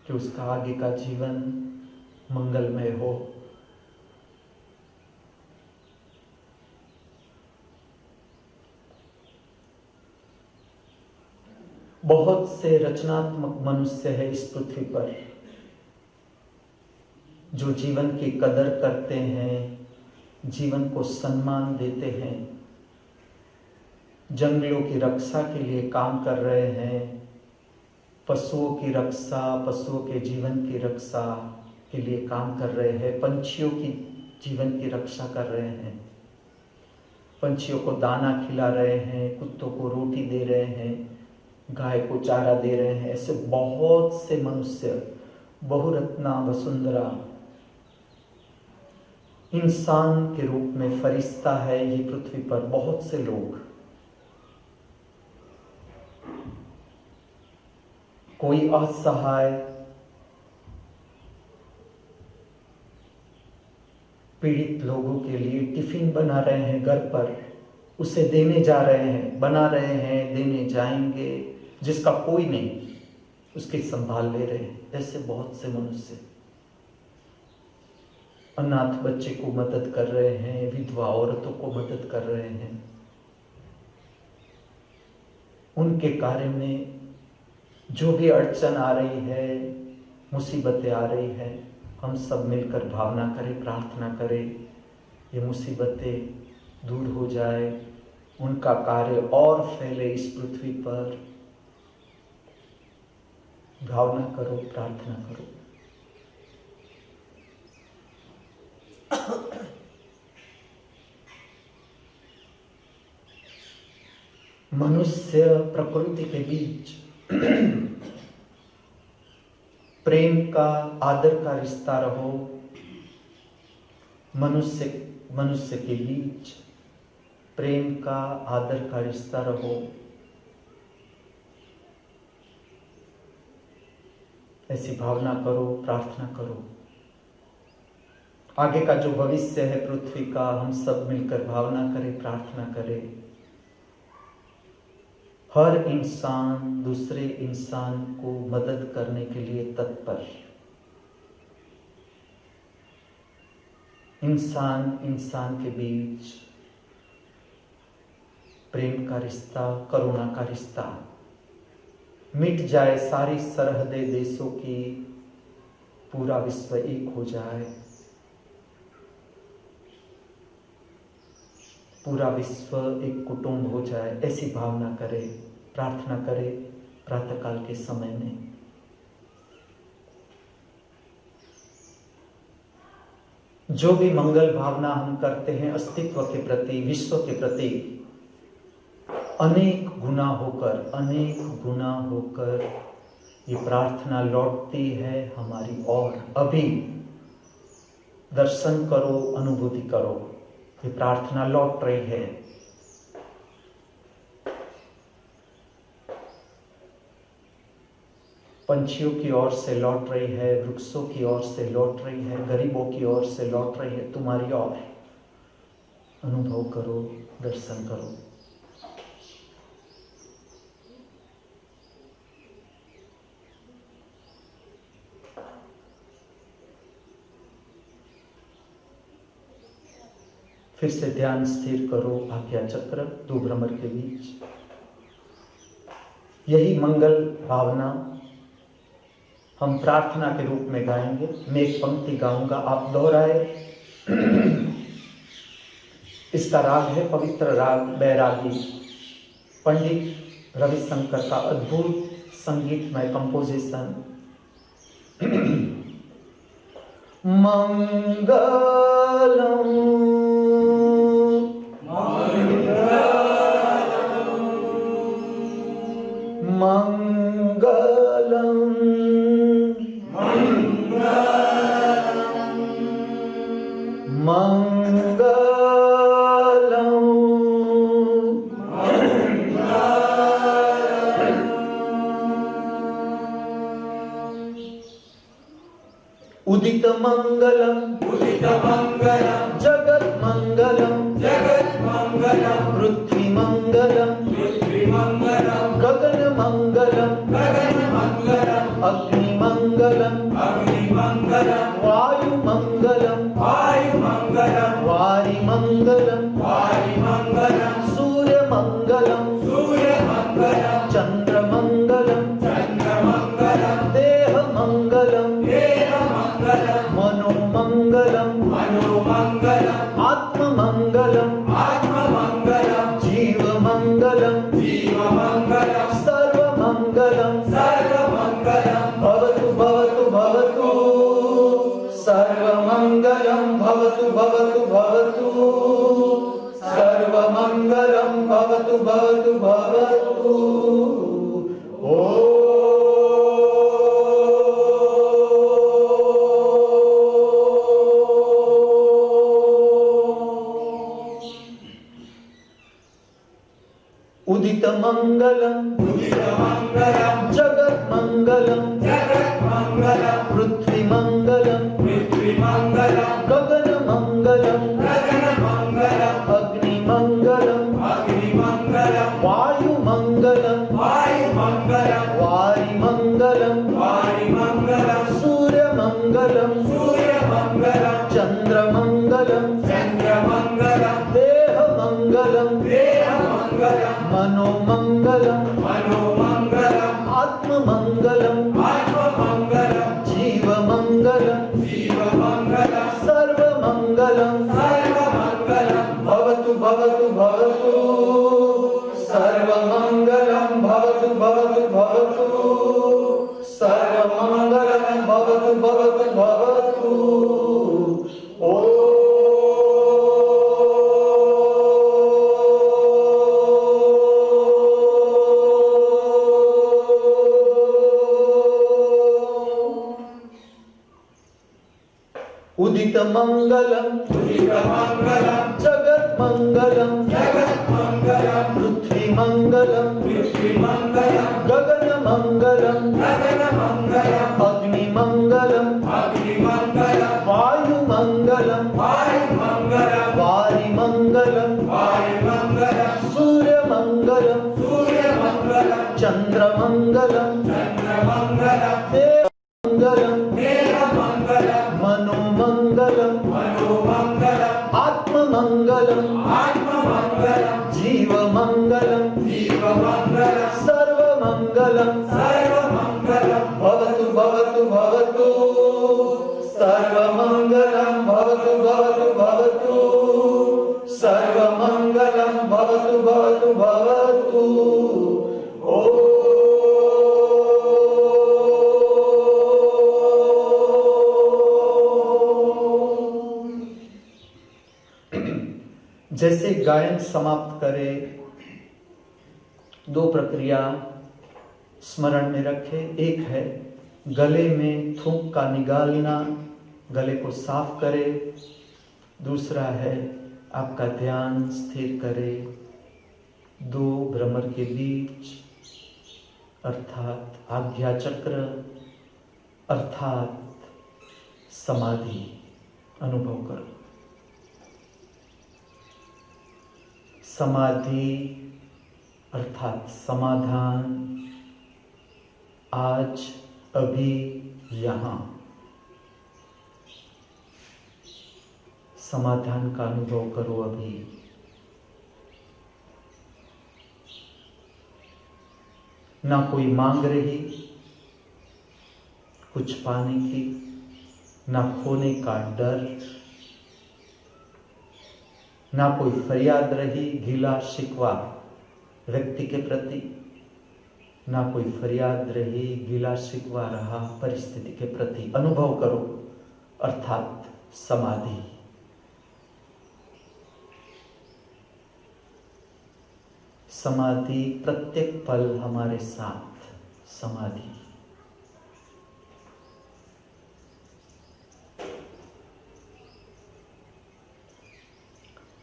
कि उसका आगे का जीवन मंगलमय हो। बहुत से रचनात्मक मनुष्य है इस पृथ्वी पर जो जीवन की कदर करते हैं, जीवन को सम्मान देते हैं, जंगलों की रक्षा के लिए काम कर रहे हैं, पशुओं की रक्षा, पशुओं के जीवन की रक्षा के लिए काम कर रहे हैं, पंछियों की जीवन की रक्षा कर रहे हैं, पंछियों को दाना खिला रहे हैं, कुत्तों को रोटी दे रहे हैं, गाय को चारा दे रहे हैं। ऐसे बहुत से मनुष्य, बहुरत्ना वसुंधरा, इंसान के रूप में फरिश्ता है ये पृथ्वी पर बहुत से लोग। कोई असहाय पीड़ित लोगों के लिए टिफिन बना रहे हैं घर पर, उसे देने जा रहे हैं, बना रहे हैं, देने जाएंगे। जिसका कोई नहीं उसकी संभाल ले रहे हैं। ऐसे बहुत से मनुष्य अनाथ बच्चे को मदद कर रहे हैं, विधवा औरतों को मदद कर रहे हैं। उनके कार्य में जो भी अड़चन आ रही है, मुसीबतें आ रही है, हम सब मिलकर भावना करें, प्रार्थना करें, ये मुसीबतें दूर हो जाए, उनका कार्य और फैले इस पृथ्वी पर। भावना करो, प्रार्थना करो। मनुष्य प्रकृति के बीच प्रेम का, आदर का रिश्ता रहो। मनुष्य के बीच प्रेम का, आदर का रिश्ता रहो। ऐसी भावना करो, प्रार्थना करो। आगे का जो भविष्य है पृथ्वी का, हम सब मिलकर भावना करें, प्रार्थना करें। हर इंसान दूसरे इंसान को मदद करने के लिए तत्पर। इंसान इंसान के बीच प्रेम का रिश्ता, करुणा का रिश्ता मिट जाए, सारी सरहदें देशों की, पूरा विश्व एक हो जाए, पूरा विश्व एक कुटुंब हो जाए। ऐसी भावना करें, प्रार्थना करें प्रातःकाल के समय में। जो भी मंगल भावना हम करते हैं अस्तित्व के प्रति, विश्व के प्रति, अनेक गुना होकर ये प्रार्थना लौटती है हमारी ओर। अभी दर्शन करो, अनुभूति करो, ये प्रार्थना लौट रही है। पंछियों की ओर से लौट रही है, वृक्षों की ओर से लौट रही है, गरीबों की ओर से लौट रही है, तुम्हारी ओर। अनुभव करो, दर्शन करो। फिर से ध्यान स्थिर करो, आज्ञा चक्र दो भ्रमर के बीच। यही मंगल भावना हम प्रार्थना के रूप में गाएंगे। मैं एक पंक्ति गाऊंगा, आप दोहराए। इसका राग है पवित्र राग बैरागी, पंडित रविशंकर का अद्भुत संगीतमय कंपोजिशन। मंगलम मंगलम मंगलम उदित मंगलम जगत मंगलम पृथ्वी मंगलम गगन मंगलम अग्नि मंगलम वायु मंगलम वारि मंगलम सूर्य मंगलम चंद्र मंगलम देह मंगलम मनो मंगलम आत्म मंगलम जीव मंगलम सर्व मंगलम भवतु भवतु भवतु सर्व मंगलम भवतु भवतु भवतु सर्व मंगलम भवतु भवतु भवतु। ओ उदित मंगलम जगत मंगलम पृथ्वी मंगलम गगन मंगलम अग्नि मंगलम वायु मंगलम वारि मंगलम सूर्य मंगलम चंद्र मंगलम देह मंगलम मनो मंगलम भवतु सर्वमंगलं भवतु भवतु भवतु। उदित मंगलम जगत मंगलम पृथ्वी मंगलम गगन मंगलम अग्नि मंगलम वायु मंगलम वारि मंगलम सूर्य मंगलम चंद्र मंगलम देव मंगलम मनोमंगलम आत्ममंगलम जीवमंगलम सर्वमंगलम भवतु भवतु भवतु सर्वमंगलम भवतु भवतु भवतु सर्वमंगलम भवतु भवतु भवतु। जैसे गायन समाप्त करे, दो प्रक्रिया स्मरण में रखे। एक है गले में थूक का निकालना, गले को साफ करे। दूसरा है आपका ध्यान स्थिर करे दो भ्रमर के बीच, अर्थात आज्ञा चक्र अर्थात समाधि अनुभव करो। समाधि अर्थात समाधान, आज अभी यहाँ समाधान का अनुभव करो। अभी ना कोई मांग रही कुछ पाने की, ना खोने का डर, ना कोई फरियाद रही गिला शिकवा व्यक्ति के प्रति, ना कोई फरियाद रही गिला शिकवा रहा परिस्थिति के प्रति। अनुभव करो अर्थात समाधि। समाधि प्रत्येक पल हमारे साथ समाधि।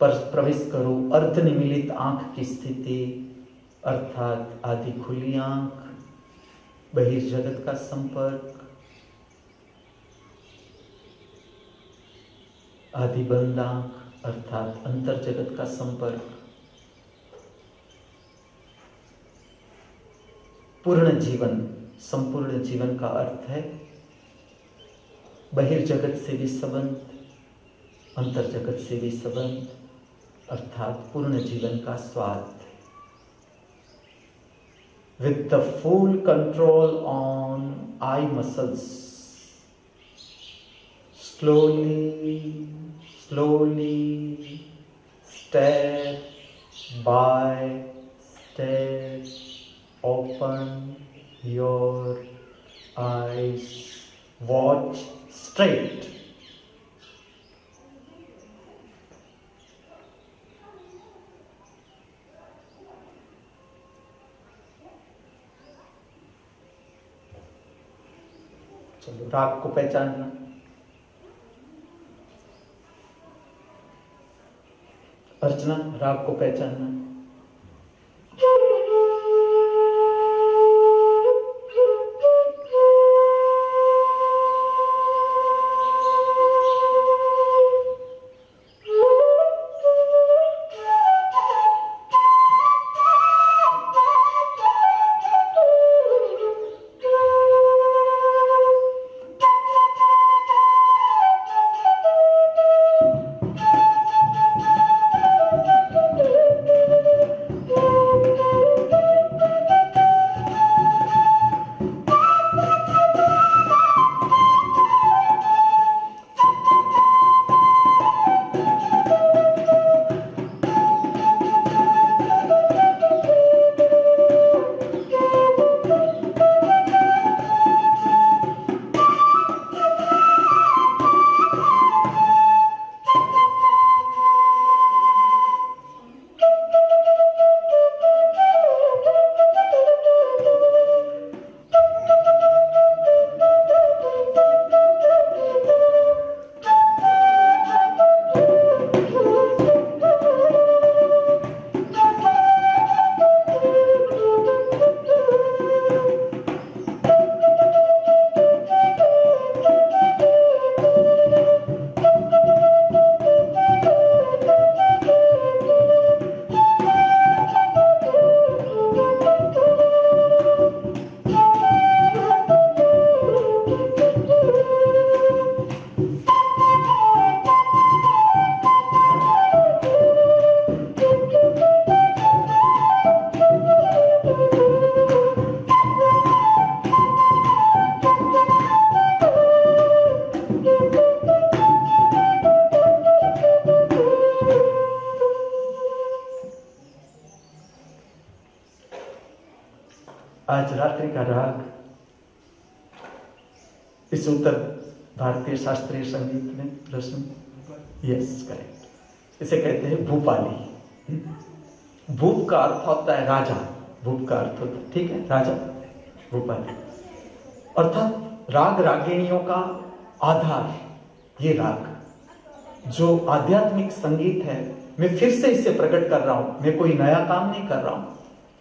पर प्रवेश करो अर्धनिमीलित आंख की स्थिति, अर्थात आधी खुली आंख, बहिर्जगत का संपर्क, आधी बंद आंख अर्थात अंतर जगत का संपर्क। पूर्ण जीवन, संपूर्ण जीवन का अर्थ है बहिर्जगत से भी संबंध, अंतर जगत से भी संबंध, अर्थात पूर्ण जीवन का स्वाद। With the full control on eye muscles, slowly, step by step, open your eyes, watch straight. चलो राग को पहचानना। अर्चना, राग को पहचानना। का राग इस उत्तर भारतीय शास्त्रीय संगीत में रस्म, यस करेक्ट, इसे कहते हैं भूपाली। भूप का अर्थ होता है राजा, भूप का अर्थ होता है, ठीक है, राजा, भूपाली अर्थात राग रागिणियों का आधार। ये राग जो आध्यात्मिक संगीत है, मैं फिर से इसे प्रकट कर रहा हूं, मैं कोई नया काम नहीं कर रहा हूं,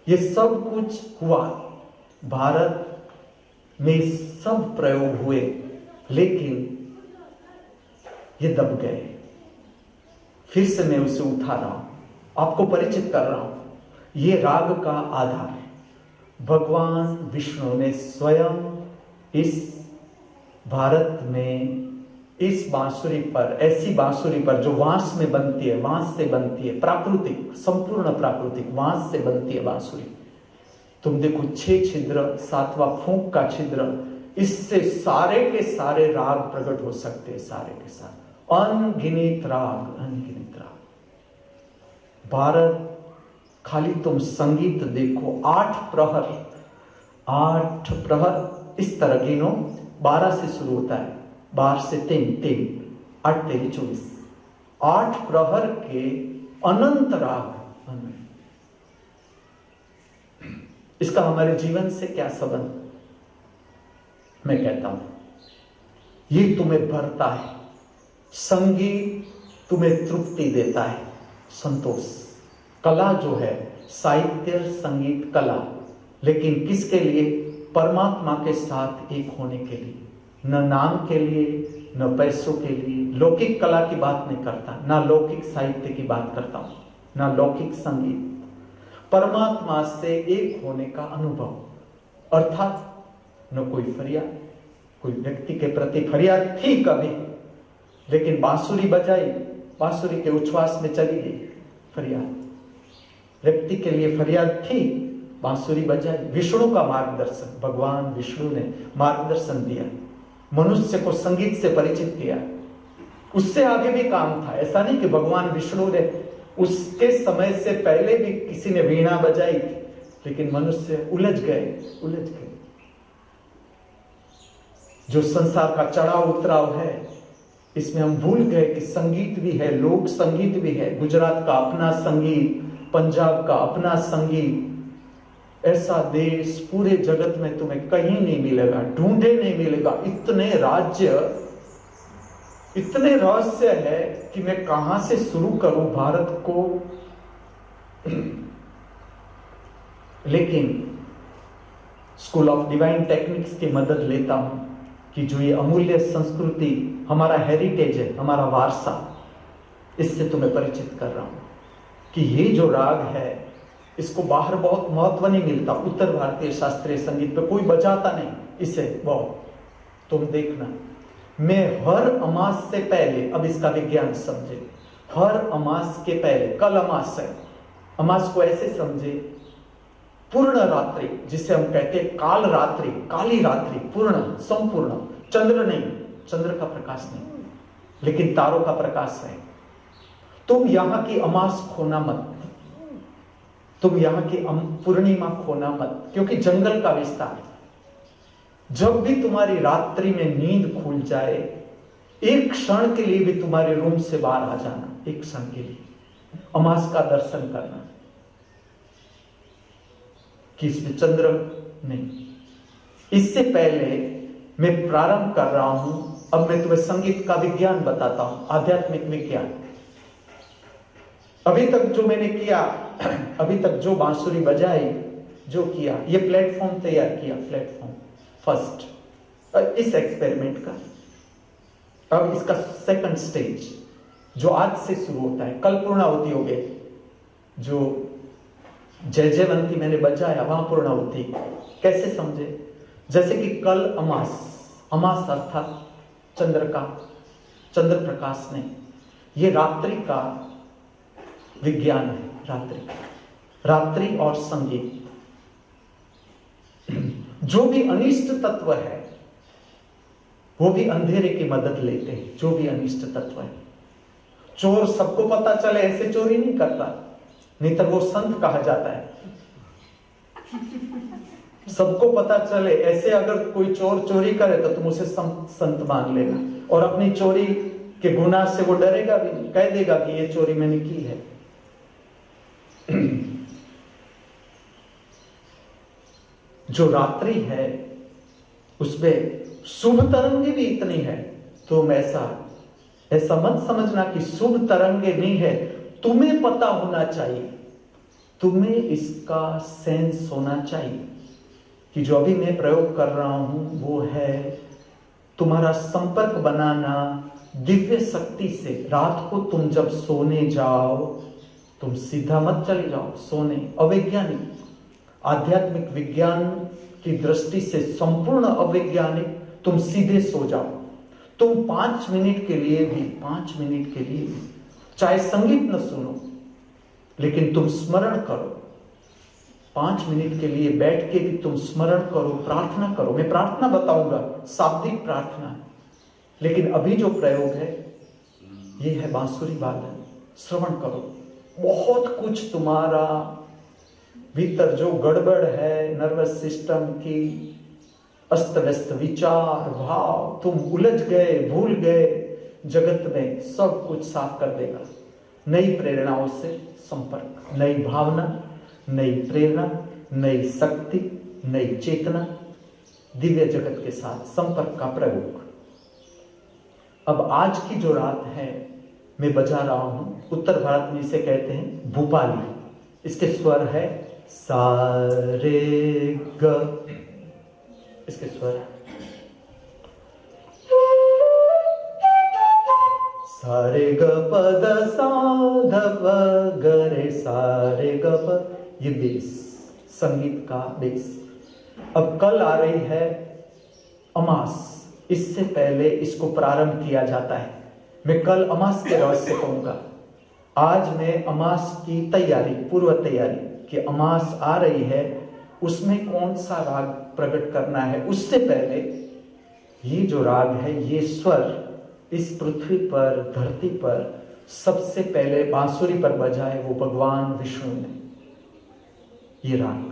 ये सब कुछ हुआ भारत में, सब प्रयोग हुए, लेकिन ये दब गए। फिर से मैं उसे उठा रहा हूं, आपको परिचित कर रहा हूं। ये राग का आधार भगवान विष्णु ने स्वयं इस भारत में इस बांसुरी पर, ऐसी बांसुरी पर जो बांस में बनती है, बांस से बनती है, प्राकृतिक, संपूर्ण प्राकृतिक बांस से बनती है बांसुरी। तुम देखो 6 छिद्र, 7वां फूंक का छिद्र, इससे सारे के सारे राग प्रकट हो सकते हैं, सारे के सारे अनगिनत राग, अनगिनत राग। भारत खाली तुम संगीत देखो, 8 प्रहर, 8 प्रहर इस तरह गिनो, 12 से शुरू होता है, 12 से 3, 8 तेरी 24, 8 प्रहर के अनंत राग। इसका हमारे जीवन से क्या संबंध? मैं कहता हूं ये तुम्हें भरता है, संगीत तुम्हें तृप्ति देता है, संतोष। कला जो है, साहित्य, संगीत, कला, लेकिन किसके लिए? परमात्मा के साथ एक होने के लिए, न नाम के लिए, न पैसों के लिए। लौकिक कला की बात नहीं करता, ना लौकिक साहित्य की बात करता हूं, ना लौकिक संगीत। परमात्मा से एक होने का अनुभव, अर्थात न कोई फरियाद, कोई व्यक्ति के प्रति फरियाद थी कभी, लेकिन बांसुरी बजाई, बांसुरी के उच्छ्वास में चली गई फरियाद। व्यक्ति के लिए फरियाद थी, बांसुरी बजाई। विष्णु का मार्गदर्शन, भगवान विष्णु ने मार्गदर्शन दिया, मनुष्य को संगीत से परिचित किया। उससे आगे भी काम था, ऐसा नहीं कि भगवान विष्णु ने, उसके समय से पहले भी किसी ने वीणा बजाई थी, लेकिन मनुष्य उलझ गए। जो संसार का चढ़ाव उतराव है, इसमें हम भूल गए कि संगीत भी है, लोक संगीत भी है। गुजरात का अपना संगीत, पंजाब का अपना संगीत। ऐसा देश पूरे जगत में तुम्हें कहीं नहीं मिलेगा, ढूंढे नहीं मिलेगा। इतने राज्य, इतने रहस्य है कि मैं कहां से शुरू करूं भारत को। लेकिन स्कूल ऑफ डिवाइन टेक्निक्स की मदद लेता हूं कि जो ये अमूल्य संस्कृति, हमारा हेरिटेज है, हमारा वारसा, इससे तुम्हें परिचित कर रहा हूं कि ये जो राग है, इसको बाहर बहुत महत्व नहीं मिलता। उत्तर भारतीय शास्त्रीय संगीत पे कोई बजाता नहीं इसे बहुत। तुम देखना, मैं हर अमास से पहले, अब इसका विज्ञान समझे, हर अमास के पहले, कल अमास है, अमास को ऐसे समझे, पूर्ण रात्रि, जिसे हम कहते हैं काल रात्रि, काली रात्रि, पूर्ण, संपूर्ण, चंद्र नहीं, चंद्र का प्रकाश नहीं, लेकिन तारों का प्रकाश है। तुम यहां की अमास खोना मत, तुम यहां की पूर्णिमा खोना मत, क्योंकि जंगल का विस्तार। जब भी तुम्हारी रात्रि में नींद खुल जाए, एक क्षण के लिए भी तुम्हारे रूम से बाहर आ जाना, एक क्षण के लिए अमास का दर्शन करना कि इसमें चंद्र नहीं। इससे पहले मैं प्रारंभ कर रहा हूं, अब मैं तुम्हें संगीत का विज्ञान बताता हूं, आध्यात्मिक विज्ञान। अभी तक जो मैंने किया, अभी तक जो बांसुरी बजाई, जो किया, ये प्लेटफॉर्म तैयार किया, प्लेटफॉर्म फर्स्ट इस एक्सपेरिमेंट का। अब इसका सेकंड स्टेज जो आज से शुरू होता है, कल पूर्णाहुति हो गई। जो जय जयवंती मैंने बजाया, वहां पूर्णाहुति। कैसे समझे? जैसे कि कल अमास, अमास अर्थात चंद्र का, चंद्र प्रकाश नहीं, ये रात्रि का विज्ञान है। रात्रि और संगीत, जो भी अनिष्ट तत्व है वो भी अंधेरे की मदद लेते हैं। जो भी अनिष्ट तत्व है, चोर सबको पता चले ऐसे चोरी नहीं करता, नहीं तो वो संत कहा जाता है। सबको पता चले। ऐसे अगर कोई चोर चोरी करे तो तुम उसे संत मान लेना, और अपनी चोरी के गुनाह से वो डरेगा भी नहीं, कह देगा कि ये चोरी मैंने की है। जो रात्रि है उसमें शुभ तरंगे भी इतनी है, तुम ऐसा मत समझना कि शुभ तरंगे नहीं है। तुम्हें पता होना चाहिए, तुम्हें इसका सेंस होना चाहिए कि जो अभी मैं प्रयोग कर रहा हूं वो है तुम्हारा संपर्क बनाना दिव्य शक्ति से। रात को तुम जब सोने जाओ, तुम सीधा मत चले जाओ सोने, अवैज्ञानिक, आध्यात्मिक विज्ञान की दृष्टि से संपूर्ण अवैज्ञानिक, तुम सीधे सो जाओ। तुम 5 मिनट के लिए भी, 5 मिनट के लिए भी, चाहे संगीत न सुनो, लेकिन तुम स्मरण करो। 5 मिनट के लिए बैठ के भी तुम स्मरण करो, प्रार्थना करो। मैं प्रार्थना बताऊंगा, शाब्दिक प्रार्थना, लेकिन अभी जो प्रयोग है ये है बांसुरी वादन। श्रवण करो, बहुत कुछ तुम्हारा भीतर जो गड़बड़ है, नर्वस सिस्टम की अस्त व्यस्त विचार भाव, तुम उलझ गए, भूल गए जगत में, सब कुछ साफ कर देगा। नई प्रेरणाओं से संपर्क, नई भावना, नई प्रेरणा, नई शक्ति, नई चेतना, दिव्य जगत के साथ संपर्क का प्रयोग। अब आज की जो रात है मैं बजा रहा हूं, उत्तर भारत में इसे कहते हैं भूपाली। इसके स्वर है सा रे ग, इसके स्वर सा रे ग प द सा ध प ग रे सा रे ग प, ये बेस, संगीत का बेस। अब कल आ रही है अमास, इससे पहले इसको प्रारंभ किया जाता है। मैं कल अमास के रहस्य कहूंगा। आज मैं अमास की तैयारी, पूर्व तैयारी कि अमास आ रही है, उसमें कौन सा राग प्रकट करना है, उससे पहले ये जो राग है, ये स्वर इस पृथ्वी पर, धरती पर सबसे पहले बांसुरी पर बजाए वो भगवान विष्णु ने। ये राग,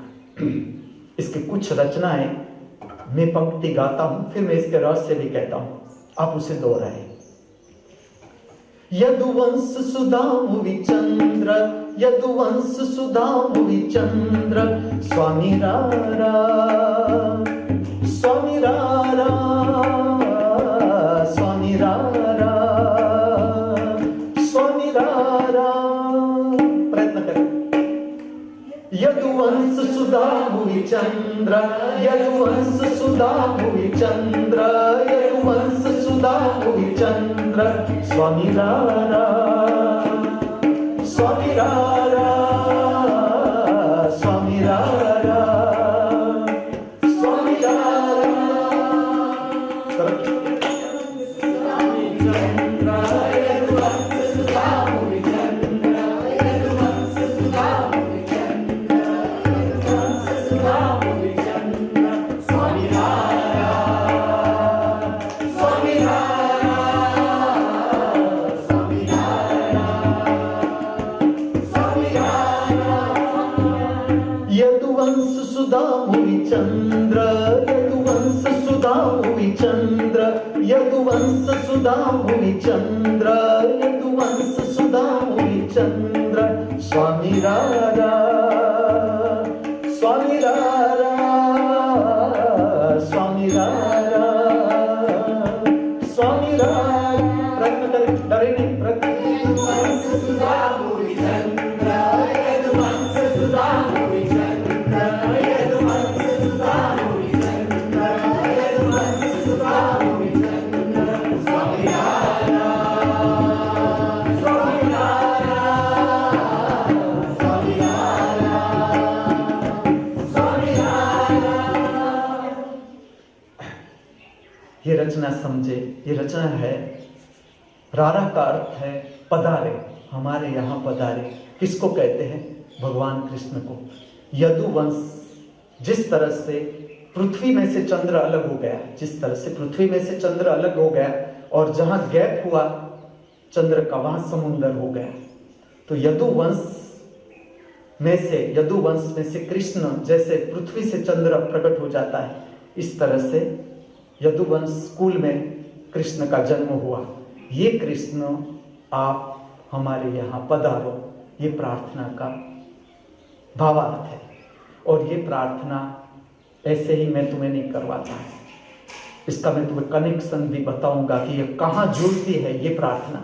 इसकी कुछ रचनाएं मैं पंक्ति गाता हूं, फिर मैं इसके रहस्य भी कहता हूं, आप उसे दोहराए। यदुवंश सुधामुवि चंद्र, यदुवंश सुधामुवि चंद्र, स्वामी रारा, स्वामी रारा, स्वामी रारा, स्वामी रारा। प्रयत्न करें। यदुवंश सुधामुवि चंद्र, यदुवंश सुधामुवि चंद्र, यदुवंश सुधामुवि चंद्र, स्वामी रारा, स्वामी रारा, स्वामी रारा, स्वामी रारा। सुधामुवि चंद्र, यदुवंश सुधामुवि चंद्र, यदुवंश सुधामुवि चंद्र, यदुवंश सुधामुवि चंद्र, स्वामी रारा, स्वामी रारा, स्वामी रारा, स्वामी रारा। प्रयत्न करें, डरे नहीं, प्रयत्न। यदुवंश सुधामुवि चंद्र, यदुवंश सुधामुवि चंद्र, यदुवंश सुधामुवि चंद्र, यदुवंश सुधामुवि चंद्र, स्वामी रारा, स्वामी रारा, स्वामी रारा, स्वामी रारा। ये रचना समझे, ये रचना है, रारा का अर्थ है पधारे, हमारे यहां पधारे। किसको कहते हैं? भगवान कृष्ण को। यदुवंश, जिस तरह से पृथ्वी में से चंद्र अलग हो गया, जिस तरह से पृथ्वी में से चंद्र अलग हो गया और जहां गैप हुआ चंद्र का, वहां समुद्र हो गया। तो यदुवंश में से, यदुवंश में से कृष्ण जैसे पृथ्वी से चंद्र प्रकट हो जाता है, इस तरह से यदुवंश कुल में कृष्ण का जन्म हुआ। ये कृष्ण आप हमारे यहाँ पधारो, ये प्रार्थना का भावार्थ है। और ये प्रार्थना ऐसे ही मैं तुम्हें नहीं करवाता, इसका मैं तुम्हें कनेक्शन भी बताऊंगा कि ये कहाँ जुड़ती है ये प्रार्थना।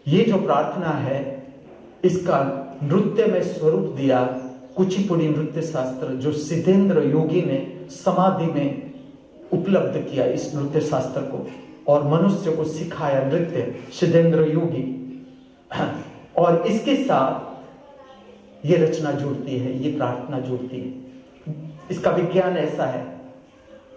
ये जो प्रार्थना है इसका नृत्य में स्वरूप दिया कुचिपुड़ी नृत्य शास्त्र, जो सिद्धेंद्र योगी ने समाधि में उपलब्ध किया इस नृत्य शास्त्र को और मनुष्य को सिखाया नृत्य सिद्धेंद्र योगी। और इसके साथ ये रचना जुड़ती है, ये प्रार्थना जुड़ती है। इसका विज्ञान ऐसा है,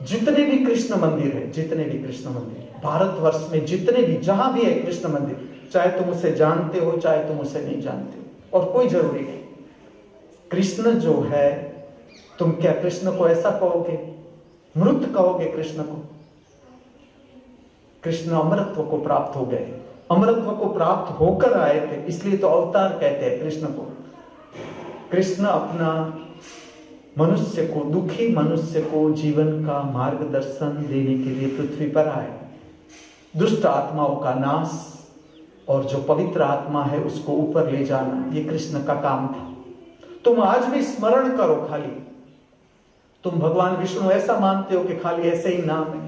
जितने भी कृष्ण मंदिर है, जितने भी कृष्ण मंदिर भारतवर्ष में, जितने भी जहां भी है कृष्ण मंदिर, चाहे तुम उसे जानते हो चाहे तुम उसे नहीं जानते हो, और कोई जरूरी नहीं, कृष्ण जो है, तुम क्या कृष्ण को ऐसा कहोगे, मृत कहोगे कृष्ण को? कृष्ण अमरत्व को प्राप्त हो गए, अमरत्व को प्राप्त होकर आए थे, इसलिए तो अवतार कहते हैं कृष्ण को। कृष्ण अपना मनुष्य को, दुखी मनुष्य को जीवन का मार्गदर्शन देने के लिए पृथ्वी पर आए, दुष्ट आत्माओं का नाश और जो पवित्र आत्मा है उसको ऊपर ले जाना, ये कृष्ण का काम था। तुम आज भी स्मरण करो, खाली तुम भगवान विष्णु ऐसा मानते हो कि खाली ऐसे ही नाम है,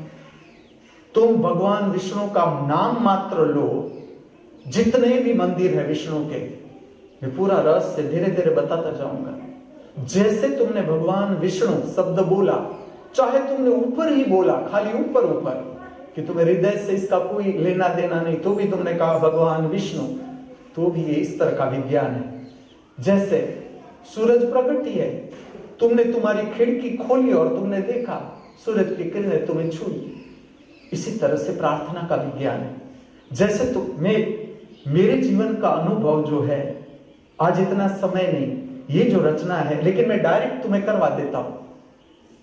तुम भगवान विष्णु का नाम मात्र लो। जितने भी मंदिर है विष्णु के, मैं पूरा रहस्य धीरे धीरे बताता जाऊंगा। जैसे तुमने भगवान विष्णु शब्द बोला, चाहे तुमने ऊपर ही बोला, खाली ऊपर ऊपर, कि तुम्हें हृदय से इसका कोई लेना देना नहीं, तो भी तुमने कहा भगवान विष्णु, तो भी ये इस तरह का विज्ञान है। जैसे सूरज प्रकट ही है, तुमने तुम्हारी खिड़की खोली और तुमने देखा सूरज की किरणें तुम्हें छुई, इसी तरह से प्रार्थना का विज्ञान है। जैसे तो मेरे जीवन का अनुभव जो है, आज इतना समय नहीं, ये जो रचना है, लेकिन मैं डायरेक्ट तुम्हें करवा देता हूं,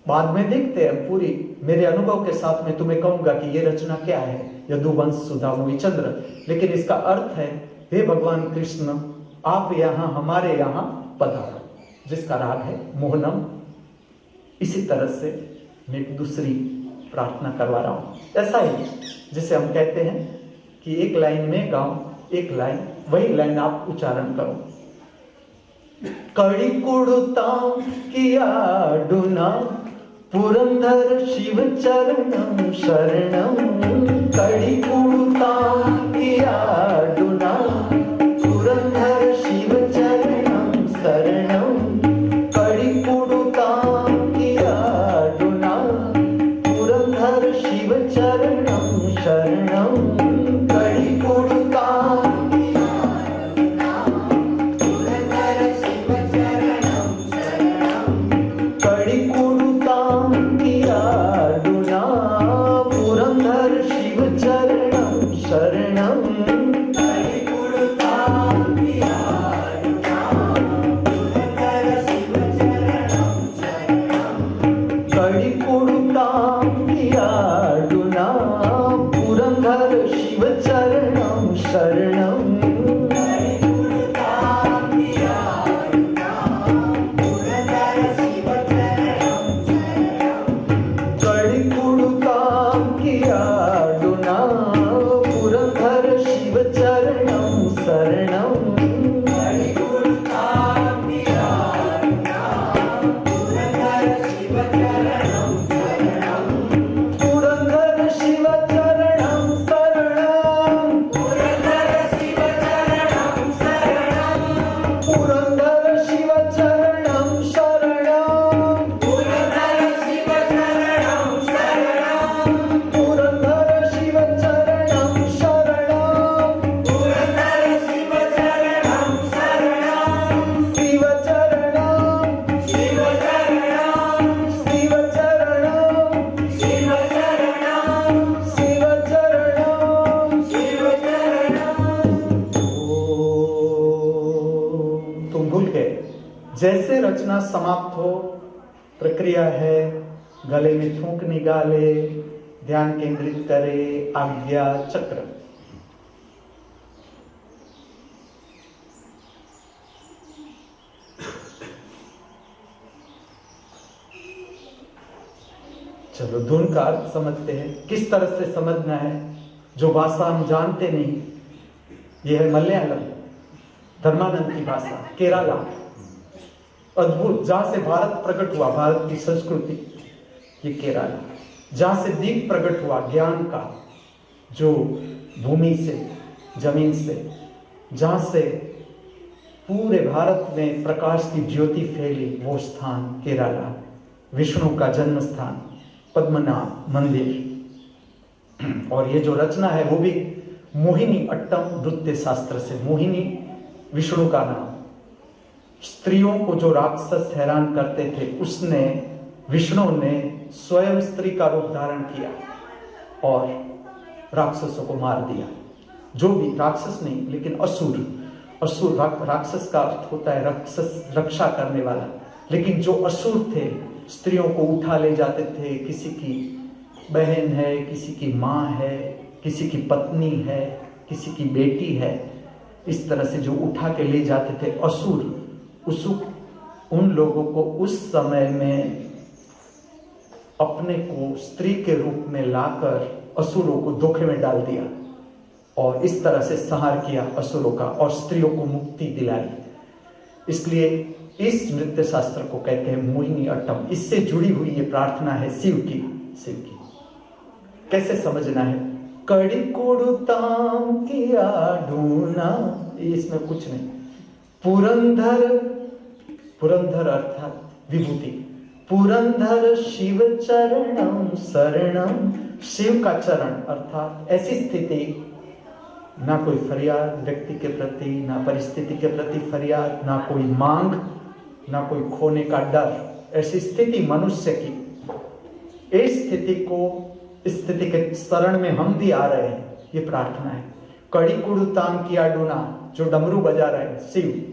बाद में देखते हैं पूरी मेरे अनुभव के साथ में तुम्हें कहूंगा कि ये रचना क्या है, यदुवंश सुधा चंद्र। लेकिन इसका अर्थ है, हे भगवान कृष्ण, आप यहाँ हमारे यहाँ पधारो, जिसका राग है मोहनम। इसी तरह से मैं एक दूसरी प्रार्थना करवा रहा हूं, ऐसा ही जिसे हम कहते हैं कि एक लाइन में गाऊं, एक लाइन, वही लाइन आप उच्चारण करो। कड़ी कुड़ता किया डुना पुरंदर शिव चरणम शरणम, कड़ी कुड़ता किया डुना पुरंदर शिव चरणम शरणम, कड़ी कुड़ता किया डुना पुरंदर शिव चरणम शरणम, कड़ी कुड़ता जैसे रचना समाप्त हो, प्रक्रिया है गले में थूक निकाले, ध्यान केंद्रित करे, आज्ञा चक्र। चलो धुन का अर्थ समझते हैं। किस तरह से समझना है, जो भाषा हम जानते नहीं, यह है मलयालम, धर्मानंद की भाषा, केरला, अद्भुत, जहां से भारत प्रकट हुआ, भारत की संस्कृति, ये केरला, जहां से दीप प्रकट हुआ ज्ञान का, जो भूमि से, जमीन से, जहां से पूरे भारत में प्रकाश की ज्योति फैली, वो स्थान केरला, विष्णु का जन्म स्थान, पद्मनाभ मंदिर। और ये जो रचना है वो भी मोहिनी अट्टम नृत्य शास्त्र से। मोहिनी विष्णु का नाम। स्त्रियों को जो राक्षस हैरान करते थे, उसने, विष्णु ने स्वयं स्त्री का रूप धारण किया और राक्षसों को मार दिया। जो भी, राक्षस नहीं लेकिन असुर, असुर, राक्षस का अर्थ होता है राक्षस, रक्षा करने वाला, लेकिन जो असुर थे, स्त्रियों को उठा ले जाते थे, किसी की बहन है, किसी की माँ है, किसी की पत्नी है, किसी की बेटी है, इस तरह से जो उठा के ले जाते थे असुर, उन लोगों को उस समय में अपने को स्त्री के रूप में लाकर असुरों को धोखे में डाल दिया और इस तरह से संहार किया असुरों का और स्त्रियों को मुक्ति दिलाई। इसलिए इस नृत्य शास्त्र को कहते हैं मोहिनी अट्टम। इससे जुड़ी हुई ये प्रार्थना है शिव की। कैसे समझना है? कड़ी कोड़ुताम किया ढूना, इसमें कुछ नहीं। पुरंधर, पुरंधर अर्थात विभूति, पुरंधर शिव चरणम शरणम, शिव का चरण अर्थात ऐसी स्थिति, ना कोई फरियाद व्यक्ति के प्रति, ना परिस्थिति के प्रति फरियाद, ना कोई मांग, ना कोई खोने का डर, ऐसी स्थिति मनुष्य की, इस स्थिति को, इस स्थिति के शरण में हम भी आ रहे हैं, ये प्रार्थना है। कड़ी कुड़ुताम किया डूना, जो डमरू बजा रहे हैं शिव,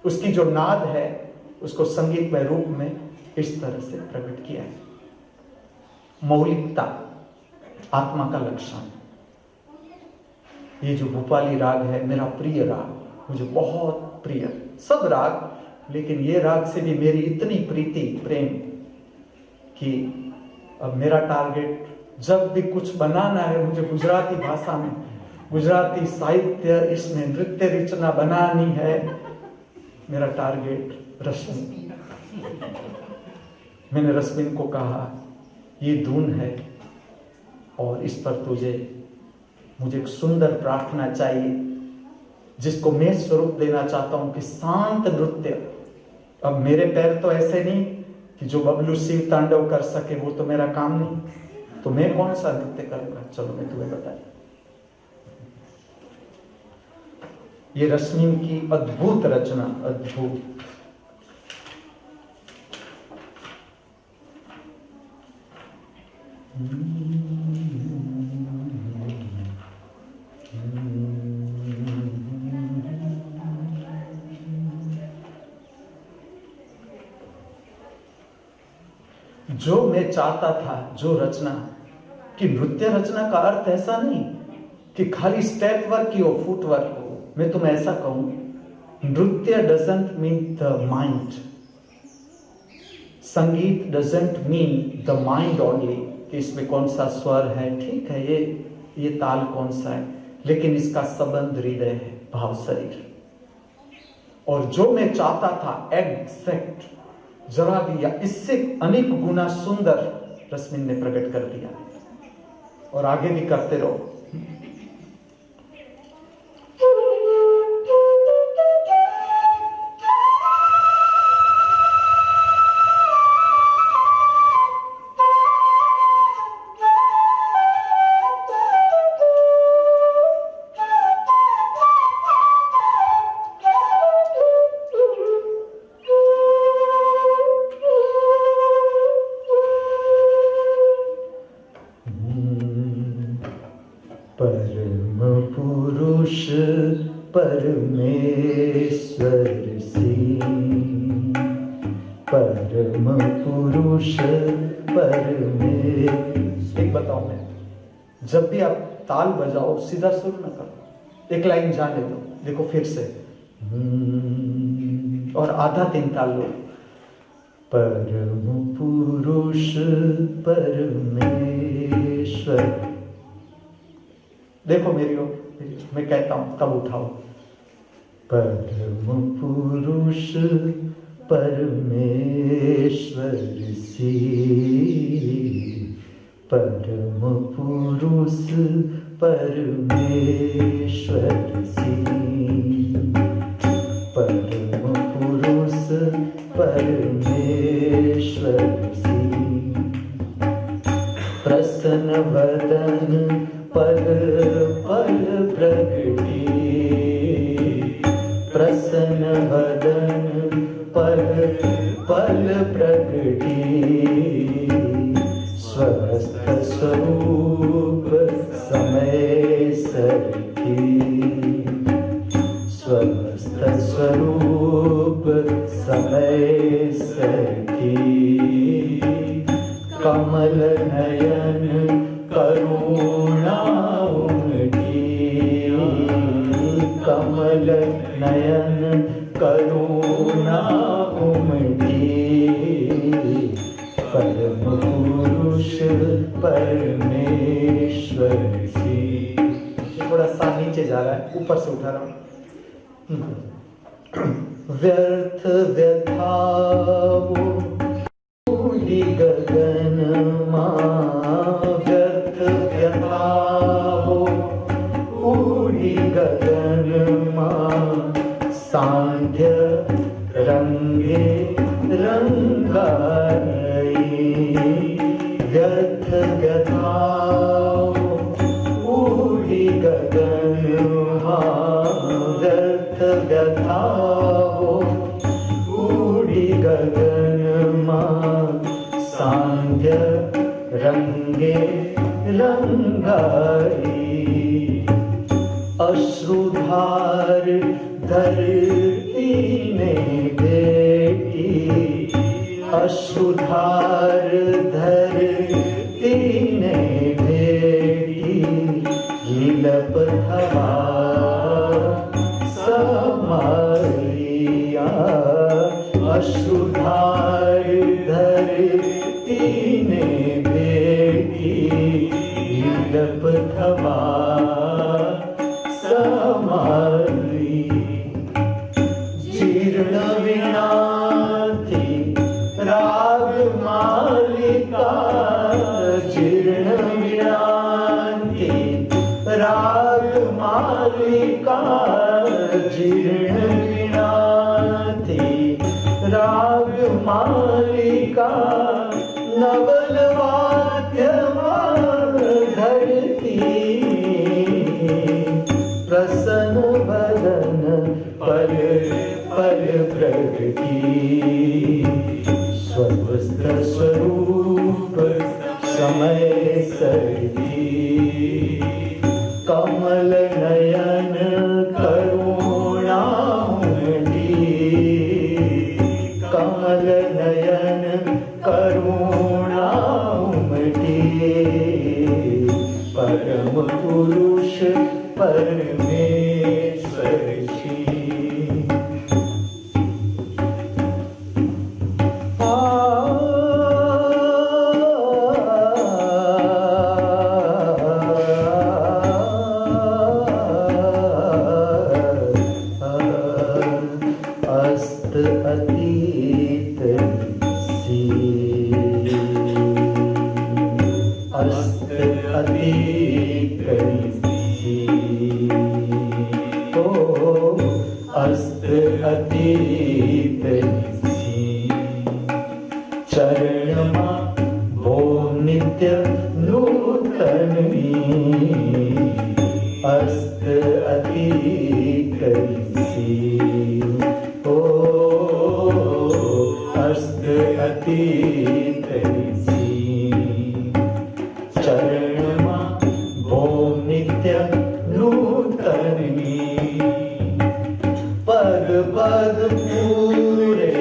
उसकी जो नाद है उसको संगीतमय रूप में इस तरह से प्रकट किया है। मौलिकता आत्मा का लक्षण। ये जो भूपाली राग है मेरा प्रिय राग, मुझे बहुत प्रिय, सब राग, लेकिन ये राग से भी मेरी इतनी प्रीति प्रेम कि अब मेरा टारगेट जब भी कुछ बनाना है, मुझे गुजराती भाषा में, गुजराती साहित्य, इसमें नृत्य रचना बनानी है, मेरा टारगेट रश्मि। मैंने रश्मिन को कहा ये धुन है और इस पर मुझे एक सुंदर प्रार्थना चाहिए जिसको मैं स्वरूप देना चाहता हूं कि शांत नृत्य। अब मेरे पैर तो ऐसे नहीं कि जो बबलू शिव तांडव कर सके, वो तो मेरा काम नहीं, तो मैं कौन सा नृत्य करूंगा? चलो मैं तुम्हें बताया। ये रश्मि की अद्भुत रचना, अद्भुत। जो मैं चाहता था, जो रचना, कि नृत्य रचना का अर्थ ऐसा नहीं कि खाली स्टेप वर्क ही हो, फुट वर्क हो। मैं तुम्हें ऐसा कहूं, नृत्य डजंट मीन द माइंड, संगीत doesn't mean the mind only, कि इसमें कौन सा स्वर है, ठीक है, ये ताल कौन सा है, लेकिन इसका संबंध हृदय है, भाव शरीर। और जो मैं चाहता था एग्जैक्ट, जरा भी या इससे अनेक गुना सुंदर रश्मिन ने प्रकट कर दिया और आगे भी करते रहो। परमेश्वर सी, परम पुरुष परमेश्वर। एक बताओ, मैं जब भी आप ताल बजाओ सीधा सुर न करो, एक लाइन जाने दो, देखो फिर से, और आधा तीन ताल लो। परम पुरुष पुरुष परमेश्वर। देखो मेरी ओर, मैं कहता हूं तब उठाओ। परम पुरुष परमेश्वर सी, परम पुरुष परमेश्वर सी, परम पुरुष परमेश्वर सी। प्रसन्न वदन पल पल प्रगटी, प्रसन्न वदन पल पल प्रगटी। स्वस्थ स्वरूप समय सरखी, स्वस्थ स्वरूप समय सरखी। कमल नयन करुणा उमटी, कमल नयन करुणा उमटी। परम पुरुष परमेश्वर सी। थोड़ा सा नीचे जा रहा है, ऊपर से उठा रहा हूं। व्यर्थ व्यथाओ उड़ी गगन मां, व्यर्थ व्यथाओ उड़ी गगन मां। सांध्य रंगे रंगाई, व्यर्थ व्यथाओ उड़ी गगन मां, व्यर्थ व्यथाओ उड़ी गगन मां। सांध्य रंगे रंगाई, अश्रुधार धरती ने बेटी, अश्रुधार धरती ने बेटी। गिलप थवा समारिया, अश्रुधार धरती ने बेटी। गिलप थवा समारी, जीर्ण विनाथी राग मालिका, जीर्ण विनाथी राग मालिका, जीर्ण विनाथी राग मालिका। नवल वाद्य धरती, प्रसन्न बदन पल पल प्रगटी। स्वस्थ स्वरूप समय सरखी, कमल नयन करुणा उमटी, कमल नयन करुणा उमटी। परम पुरुष परमेश्वर जी। अस्त अतीत सी, अस्त अतीत सी, अस्त अतीत सी। चरणमा वो नित्य नूतनी, अस्त अतीत सी। अस्त अतीत सी। चरणमा वो नित्य नूतनी। पद पद पूरे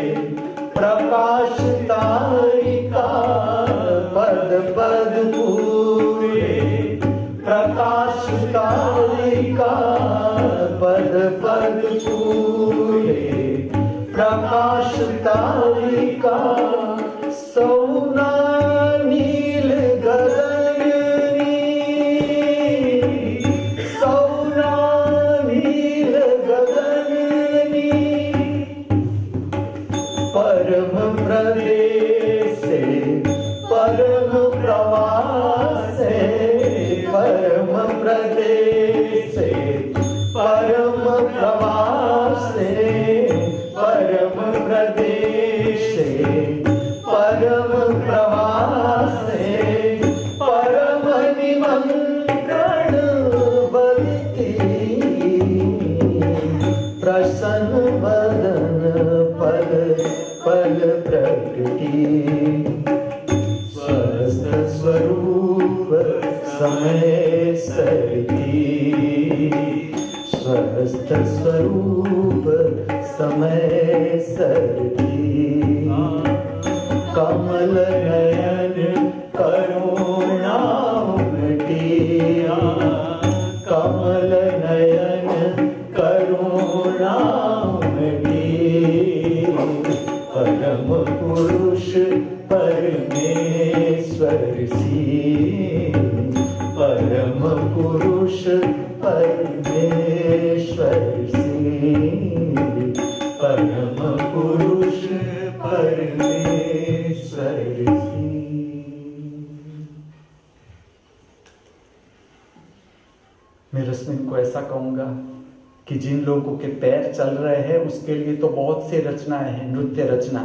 प्रकाश तारिका, पद पद पूरे प्रकाश तारिका। पद पद पूरे प्रकाश तारिका। सौना परम प्रवासे परम प्रदेशे परम प्रवासे परम प्रदेशे परम प्रवासे परम निमंत्रण बलिति प्रसन्न वदन पल पल प्रगति स्वस्थ स्वरूप समय सरती स्वस्थ स्वरूप समय सरती कमल नयन करुणा उमटी कमल नयन करुणा उमटी परम पुरुष परमेश्वर सी परम पुरुष परमेश्वर सी परम पुरुष परमेश्वर सी। मैं रश्मिन को ऐसा कहूंगा कि जिन लोगों के पैर चल रहे हैं उसके लिए तो बहुत सी रचनाएं हैं, नृत्य रचना,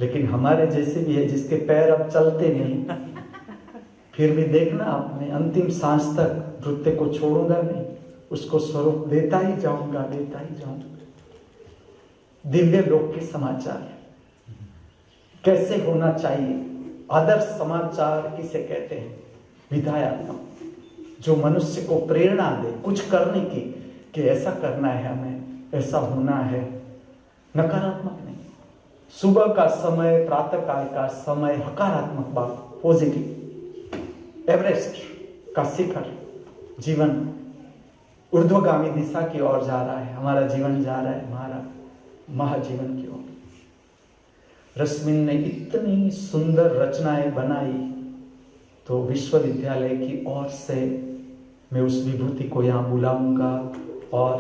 लेकिन हमारे जैसे भी है जिसके पैर अब चलते नहीं, फिर भी देखना आपने अंतिम सांस तक नृत्य को छोड़ूंगा नहीं, उसको स्वरूप देता ही जाऊंगा, देता ही जाऊंगा। दिव्य लोक के समाचार कैसे होना चाहिए, आदर्श समाचार किसे कहते हैं? विधायक जो मनुष्य को प्रेरणा दे कुछ करने की, कि ऐसा करना है, हमें ऐसा होना है। नकारात्मक नहीं, सुबह का समय, प्रातः काल का समय हकारात्मक बात, पॉजिटिव। एवरेस्ट का शिखर, जीवन ऊर्ध्वगामी दिशा की ओर जा रहा है, हमारा जीवन जा रहा है हमारा महाजीवन की ओर। रश्मिन ने इतनी सुंदर रचनाएं बनाई, तो विश्वविद्यालय की ओर से मैं उस विभूति को यहाँ बुलाऊंगा और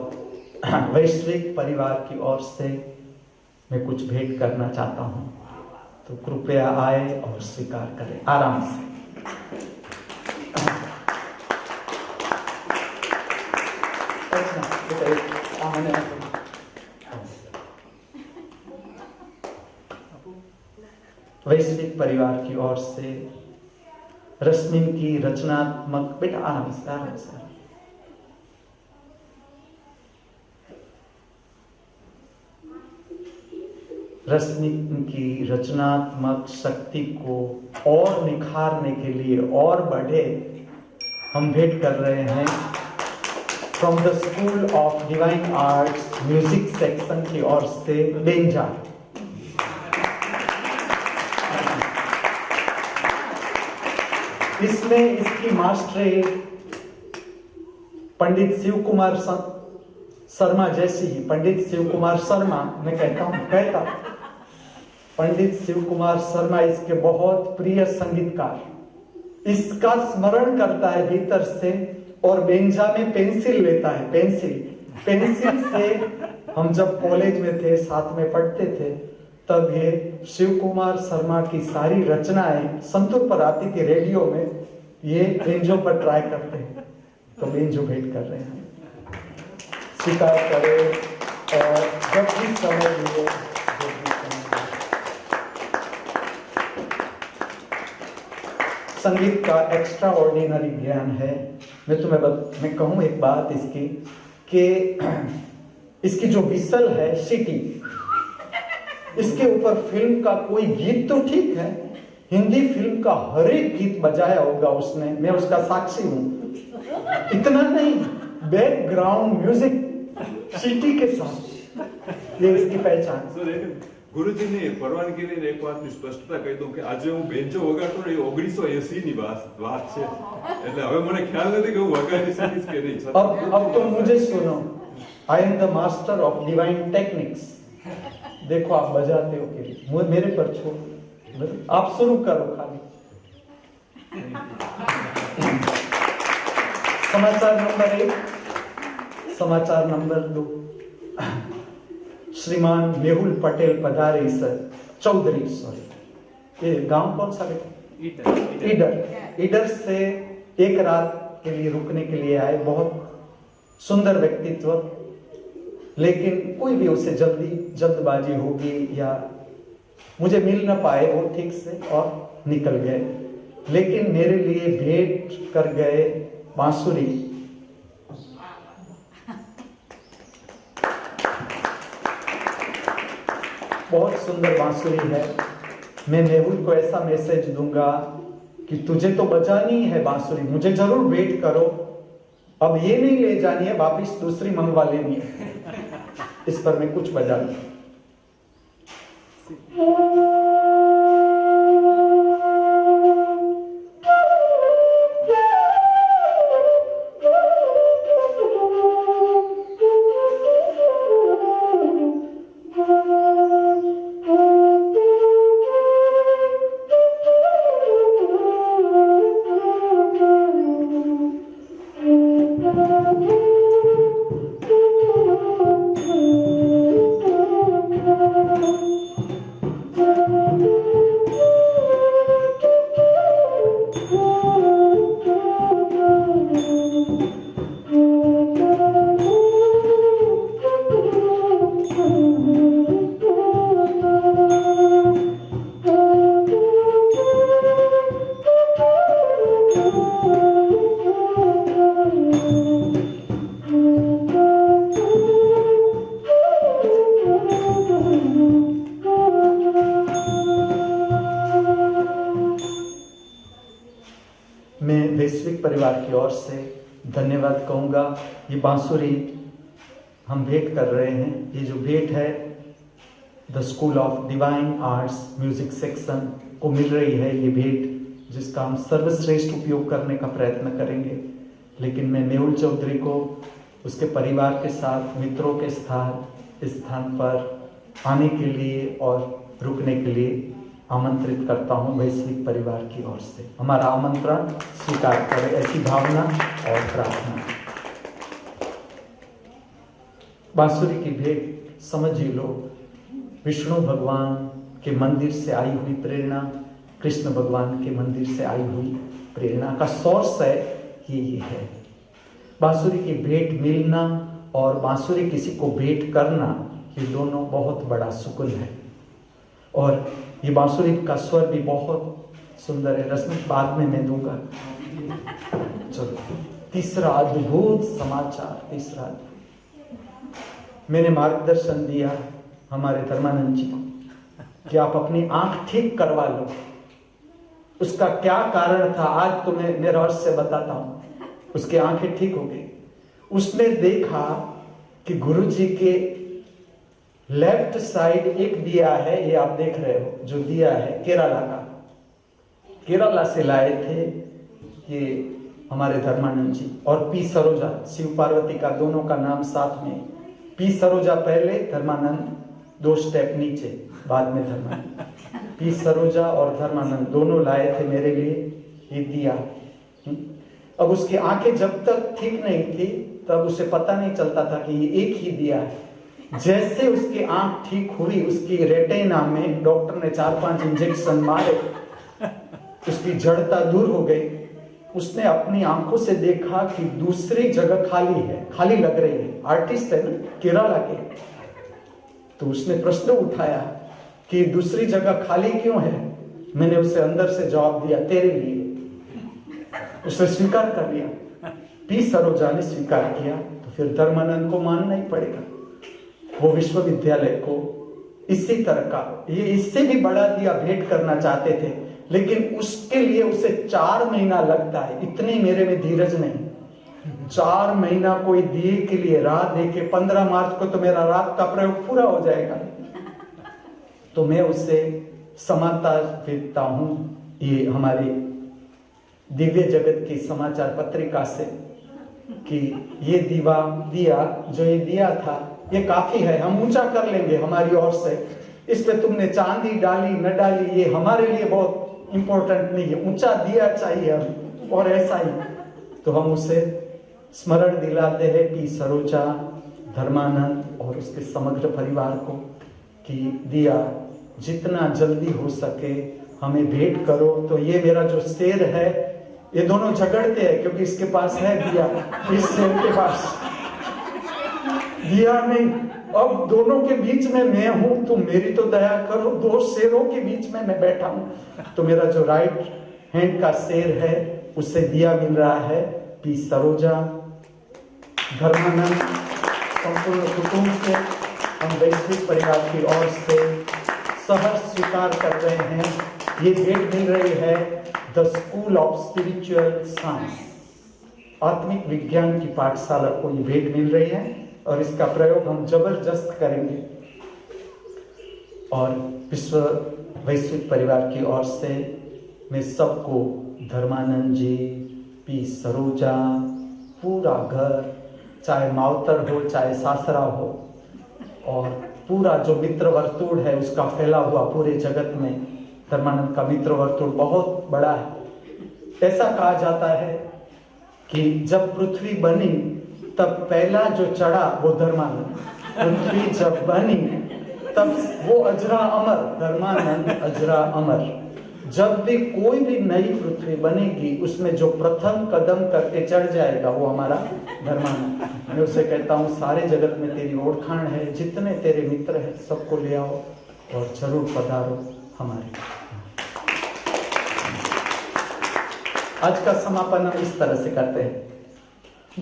वैश्विक परिवार की ओर से मैं कुछ भेंट करना चाहता हूं, तो कृपया आए और स्वीकार करें आराम से। वैश्विक परिवार की ओर से रश्मिन की रचनात्मक, बेटा आराम से आराम से। रश्मिन की रचनात्मक शक्ति को और निखारने के लिए और बढ़े, हम भेंट कर रहे हैं from the school of divine arts music section की ओर से बेंजा। इसमें इसकी मास्टरी पंडित शिव कुमार शर्मा जैसी ही, पंडित शिव कुमार शर्मा मैं कहता पंडित शिव कुमार शर्मा इसके बहुत प्रिय संगीतकार, इसका स्मरण करता है भीतर से, और बेंजा में पेंसिल लेता है, पेंसिल से हम जब कॉलेज में थे, साथ में पढ़ते थे, तब ये शिव कुमार शर्मा की सारी रचनाएं संतूर पर आती थी रेडियो में, ये बेंजो पर ट्राई करते हैं, तो बेंजो भेंट कर रहे हैं, स्वीकार करें और जब भी समय मिले। संगीत का एक्स्ट्रा ऑर्डिनरी ज्ञान है। मैं कहूँ एक बात इसकी, कि इसकी जो विसल है सीटी, इसके ऊपर फिल्म का कोई गीत तो ठीक है, हिंदी फिल्म का हर एक गीत बजाया होगा उसने, मैं उसका साक्षी हूं। इतना नहीं, बैकग्राउंड म्यूजिक सीटी के साथ, ये इसकी पहचान।
गुरुजी ने परवानगी लઈને એક વાતની સ્પષ્ટતા કહી દઉં કે આજે હું બેન્ચો વગાડતો ને એ 1980 ની વાત છે, એટલે હવે મને ખ્યાલ નથી કે હું વગાડી શકીશ કે નહીં।
अब तो मुझे सुनो, I am the master of divine techniques. देखो आप बजाते हो कि मेरे पर छोड़, आप शुरू करो खाली। समाचार नंबर 1, समाचार नंबर 2, श्रीमान मेहुल पटेल पधारे सर, चौधरी, सॉरी, ये गांव कौन सा बेटा? ईडर से एक रात के लिए रुकने के लिए आए। बहुत सुंदर व्यक्तित्व, लेकिन कोई भी उसे जल्दबाजी होगी या मुझे मिल ना पाए वो ठीक से और निकल गए। लेकिन मेरे लिए भेंट कर गए बांसुरी। बहुत सुंदर बांसुरी है। मैं मेहुल को ऐसा मैसेज दूंगा कि तुझे तो बजानी है बांसुरी, मुझे जरूर वेट करो, अब ये नहीं ले जानी है, वापिस दूसरी मंगवा लेनी है। इस पर मैं कुछ बजा लूं। मैं वैश्विक परिवार की ओर से धन्यवाद कहूँगा। ये बांसुरी हम भेंट कर रहे हैं। ये जो भेंट है the school of divine arts music section को मिल रही है, ये भेंट जिसका हम सर्वश्रेष्ठ उपयोग करने का प्रयत्न करेंगे। लेकिन मैं मेहुल चौधरी को उसके परिवार के साथ मित्रों के स्थान पर आने के लिए और रुकने के लिए आमंत्रित करता हूं वैश्विक परिवार की ओर से। हमारा आमंत्रण स्वीकार करें, ऐसी भावना और प्रार्थना। बांसुरी की भेंट समझिए लोग, विष्णु भगवान के मंदिर से आई हुई प्रेरणा, कृष्ण भगवान के मंदिर से आई हुई प्रेरणा का सोर्स है ये है। बांसुरी की भेंट मिलना और बांसुरी किसी को भेंट करना, ये दोनों बहुत बड़ा सुकून है। और ये बांसुरी का स्वर भी बहुत सुंदर है। रस्म बाद में मैं दूंगा। चलो, तीसरा अद्भुत समाचार। मैंने मार्गदर्शन दिया हमारे धर्मानंद जी को कि आप अपनी आंख ठीक करवा लो। उसका क्या कारण था आज तो मैं रहस्य बताता हूं। उसकी आंखें ठीक हो गई। उसने देखा कि गुरुजी के लेफ्ट साइड एक दिया है, ये आप देख रहे हो जो दिया है केरला से लाए थे ये हमारे धर्मानंद जी। और पी सरोजा, शिव पार्वती का दोनों का नाम साथ में। पी सरोजा पहले, धर्मानंद 2 स्टेप नीचे, बाद में धर्मानंद। पी सरोजा और धर्मानंद दोनों लाए थे मेरे लिए ये दिया। अब उसकी आंखें जब तक ठीक नहीं थी तब उसे पता नहीं चलता था कि ये एक ही दिया है। जैसे उसकी आंख ठीक हुई, उसकी रेटिना में डॉक्टर ने 4-5 इंजेक्शन मारे, उसकी जड़ता दूर हो गई। उसने अपनी आंखों से देखा कि दूसरी जगह खाली है, खाली लग रही है। आर्टिस्ट है ना, केरला के। तो उसने प्रश्न उठाया कि दूसरी जगह खाली क्यों है। मैंने उसे अंदर से जवाब दिया, तेरे लिए। उसने स्वीकार कर लिया। पी सरोजा ने स्वीकार किया तो फिर धर्मानंद को मानना ही पड़ेगा। वो विश्वविद्यालय को इसी तरह का, ये इससे भी बड़ा दिया भेंट करना चाहते थे, लेकिन उसके लिए उसे 4 महीना लगता है। इतनी मेरे में धीरज नहीं। 4 महीना कोई दिए के लिए राह देखे। 15 मार्च को तो मेरा रात का प्रयोग पूरा हो जाएगा। तो मैं उसे समाचार भेजता हूं, ये हमारी दिव्य जगत की समाचार पत्रिका से, कि ये दिया जो ये दिया था ये काफी है, हम ऊंचा कर लेंगे हमारी ओर से। इस पे तुमने चांदी डाली न डाली ये हमारे लिए बहुत इंपॉर्टेंट नहीं है, ऊंचा दिया चाहिए हम। और ऐसा ही तो हम उसे स्मरण दिलाते हैं पी सरोजा, धर्मानंद और उसके समग्र परिवार को कि दिया जितना जल्दी हो सके हमें भेंट करो। तो ये मेरा जो शेर है, ये दोनों झगड़ते हैं क्योंकि इसके पास है दिया, इस शेर के पास दिया नहीं। अब दोनों के बीच में मैं हूं, तो मेरी तो दया करो, दो शेरों के बीच में मैं बैठा हूं। तो मेरा जो राइट हैंड का शेर है उससे दिया मिल रहा है। पी सरोजा, धर्मानंद, संपूर्ण कुटुंब से हम वैश्विक परिवार की ओर से सहर्ष स्वीकार कर रहे हैं। ये भेंट मिल रही है the school of spiritual science, आत्मिक विज्ञान की पाठशाला को ये भेंट मिल रही है और इसका प्रयोग हम जबरदस्त करेंगे। और विश्व वैश्विक परिवार की ओर से मैं सबको, धर्मानंद जी, पी सरोजा, पूरा घर, चाहे मावतर हो चाहे सासरा हो, और पूरा जो मित्र वर्तुल है उसका फैला हुआ पूरे जगत में, धर्मानंद का मित्र वर्तुल बहुत बड़ा है। ऐसा कहा जाता है कि जब पृथ्वी बनी तब पहला जो चढ़ा वो धर्मानंद, पृथ्वी जब बनी तब वो अजरा अमर, धर्मानंद अजरा अमर। जब भी कोई भी नई पृथ्वी बनेगी उसमें जो प्रथम कदम करके चढ़ जाएगा वो हमारा धर्मानंद। मैं उसे कहता हूँ, सारे जगत में तेरी ओळखाण है, जितने तेरे मित्र हैं सबको ले आओ और जरूर पधारो हमारे। आज का समापन हम इस तरह से करते हैं।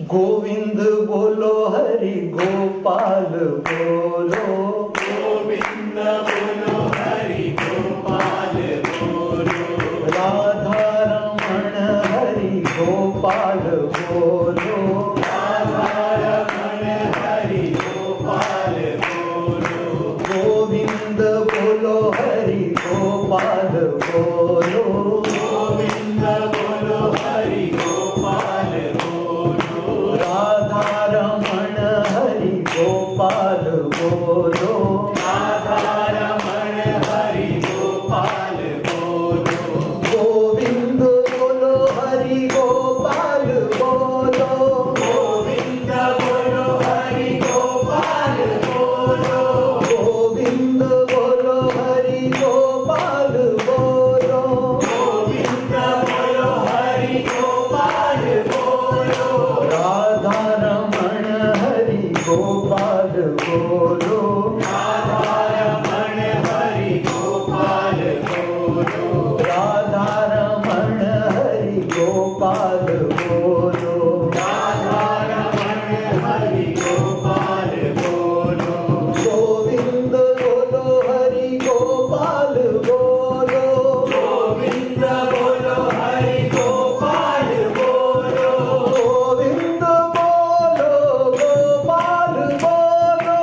गोविंद बोलो हरि गोपाल बोलो,
गोविंद बोलो हरि गोपाल बोलो,
राधा रमण हरि गोपाल बोलो,
राधा रमण हरि गोपाल बोलो,
गोविंद बोलो हरि गोपाल बोलो,
गोविंद बोलो हरि गोपाल बोलो,
राधा रमण हरि गोपाल बोलो,
राधा रमण हरि गोपाल बोलो,
गोविंद बोलो हरि गोपाल बोलो,
गोविंद बोलो हरि गोपाल बोलो,
गोविंद बोलो हरि गोपाल बोलो,
गोविंद बोलो हरि गोपाल बोलो,
राधा रमण हरि गोपाल बोलो,
राधा रमण हरि गोपाल बोलो,
राधा रमण हरि गोपाल बोलो,
राधा रमण हरि गोपाल बोलो,
गोविंद बोलो हरि गोपाल बोलो,
गोविंद बोलो हरि गोपाल बोलो,
गोविंद बोलो गोपाल बोलो,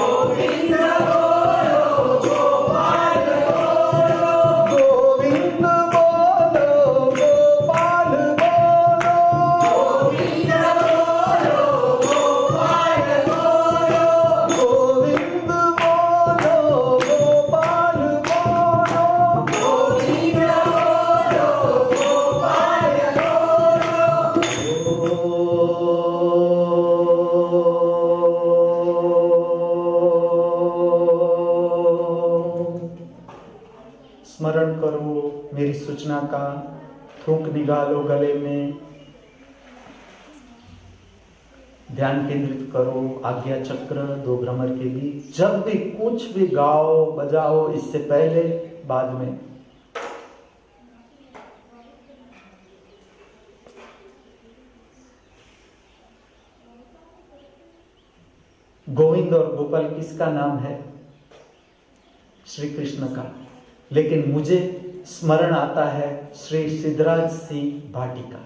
गोविंद बोलो गोपाल बोलो,
गोविंद बोलो गोपाल बोलो,
गोविंद बोलो गोपाल बोलो,
गोविंद बोलो गोपाल बोलो,
गोविंद बोलो गोपाल बोलो।
स्मरण करो मेरी सूचना का, थूक निकालो गले में, ध्यान केंद्रित करो आज्ञा चक्र दो भ्रमर के बीच। जब भी कुछ भी गाओ बजाओ, इससे पहले बाद में, गोविंद और गोपाल किसका नाम है? श्री कृष्ण का। लेकिन मुझे स्मरण आता है श्री सिद्धराज सिंह भाटी का।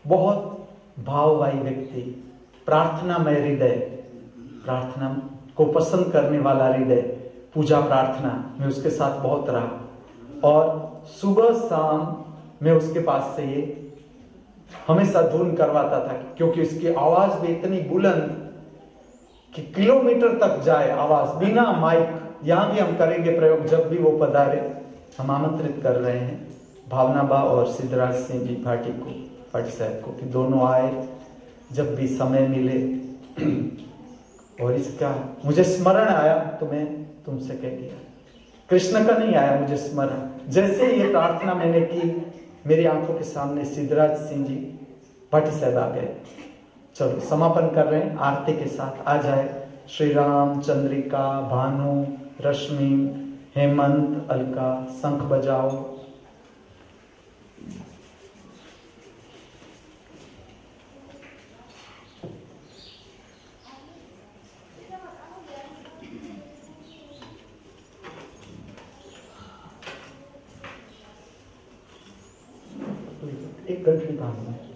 बहुत भाववाही व्यक्ति, प्रार्थनामय हृदय, प्रार्थना को पसंद करने वाला हृदय, पूजा प्रार्थना में उसके साथ बहुत रहा और सुबह शाम मैं उसके पास से ये हमेशा धुन करवाता था, क्योंकि उसकी आवाज भी इतनी बुलंद कि किलोमीटर तक जाए आवाज बिना माइक। यहां भी हम करेंगे प्रयोग जब भी वो पधारे। हम आमंत्रित कर रहे हैं भावना बा और सिद्धराज सिंह जी भाटी को, भट्ट साहब को, कि दोनों आए जब भी समय मिले। और इसका मुझे स्मरण आया तो मैं तुमसे कह दिया। कृष्ण का नहीं आया मुझे स्मरण। जैसे ये प्रार्थना मैंने की, मेरी आंखों के सामने सिद्धराज सिंह जी भट्ट साहब आ गए। चलो समापन कर रहे हैं आरती के साथ। आ जाए श्री राम, चंद्रिका, भानु, रश्मि, हेमंत, अलका, शंख बजाओ। एक घंटे बांधना है।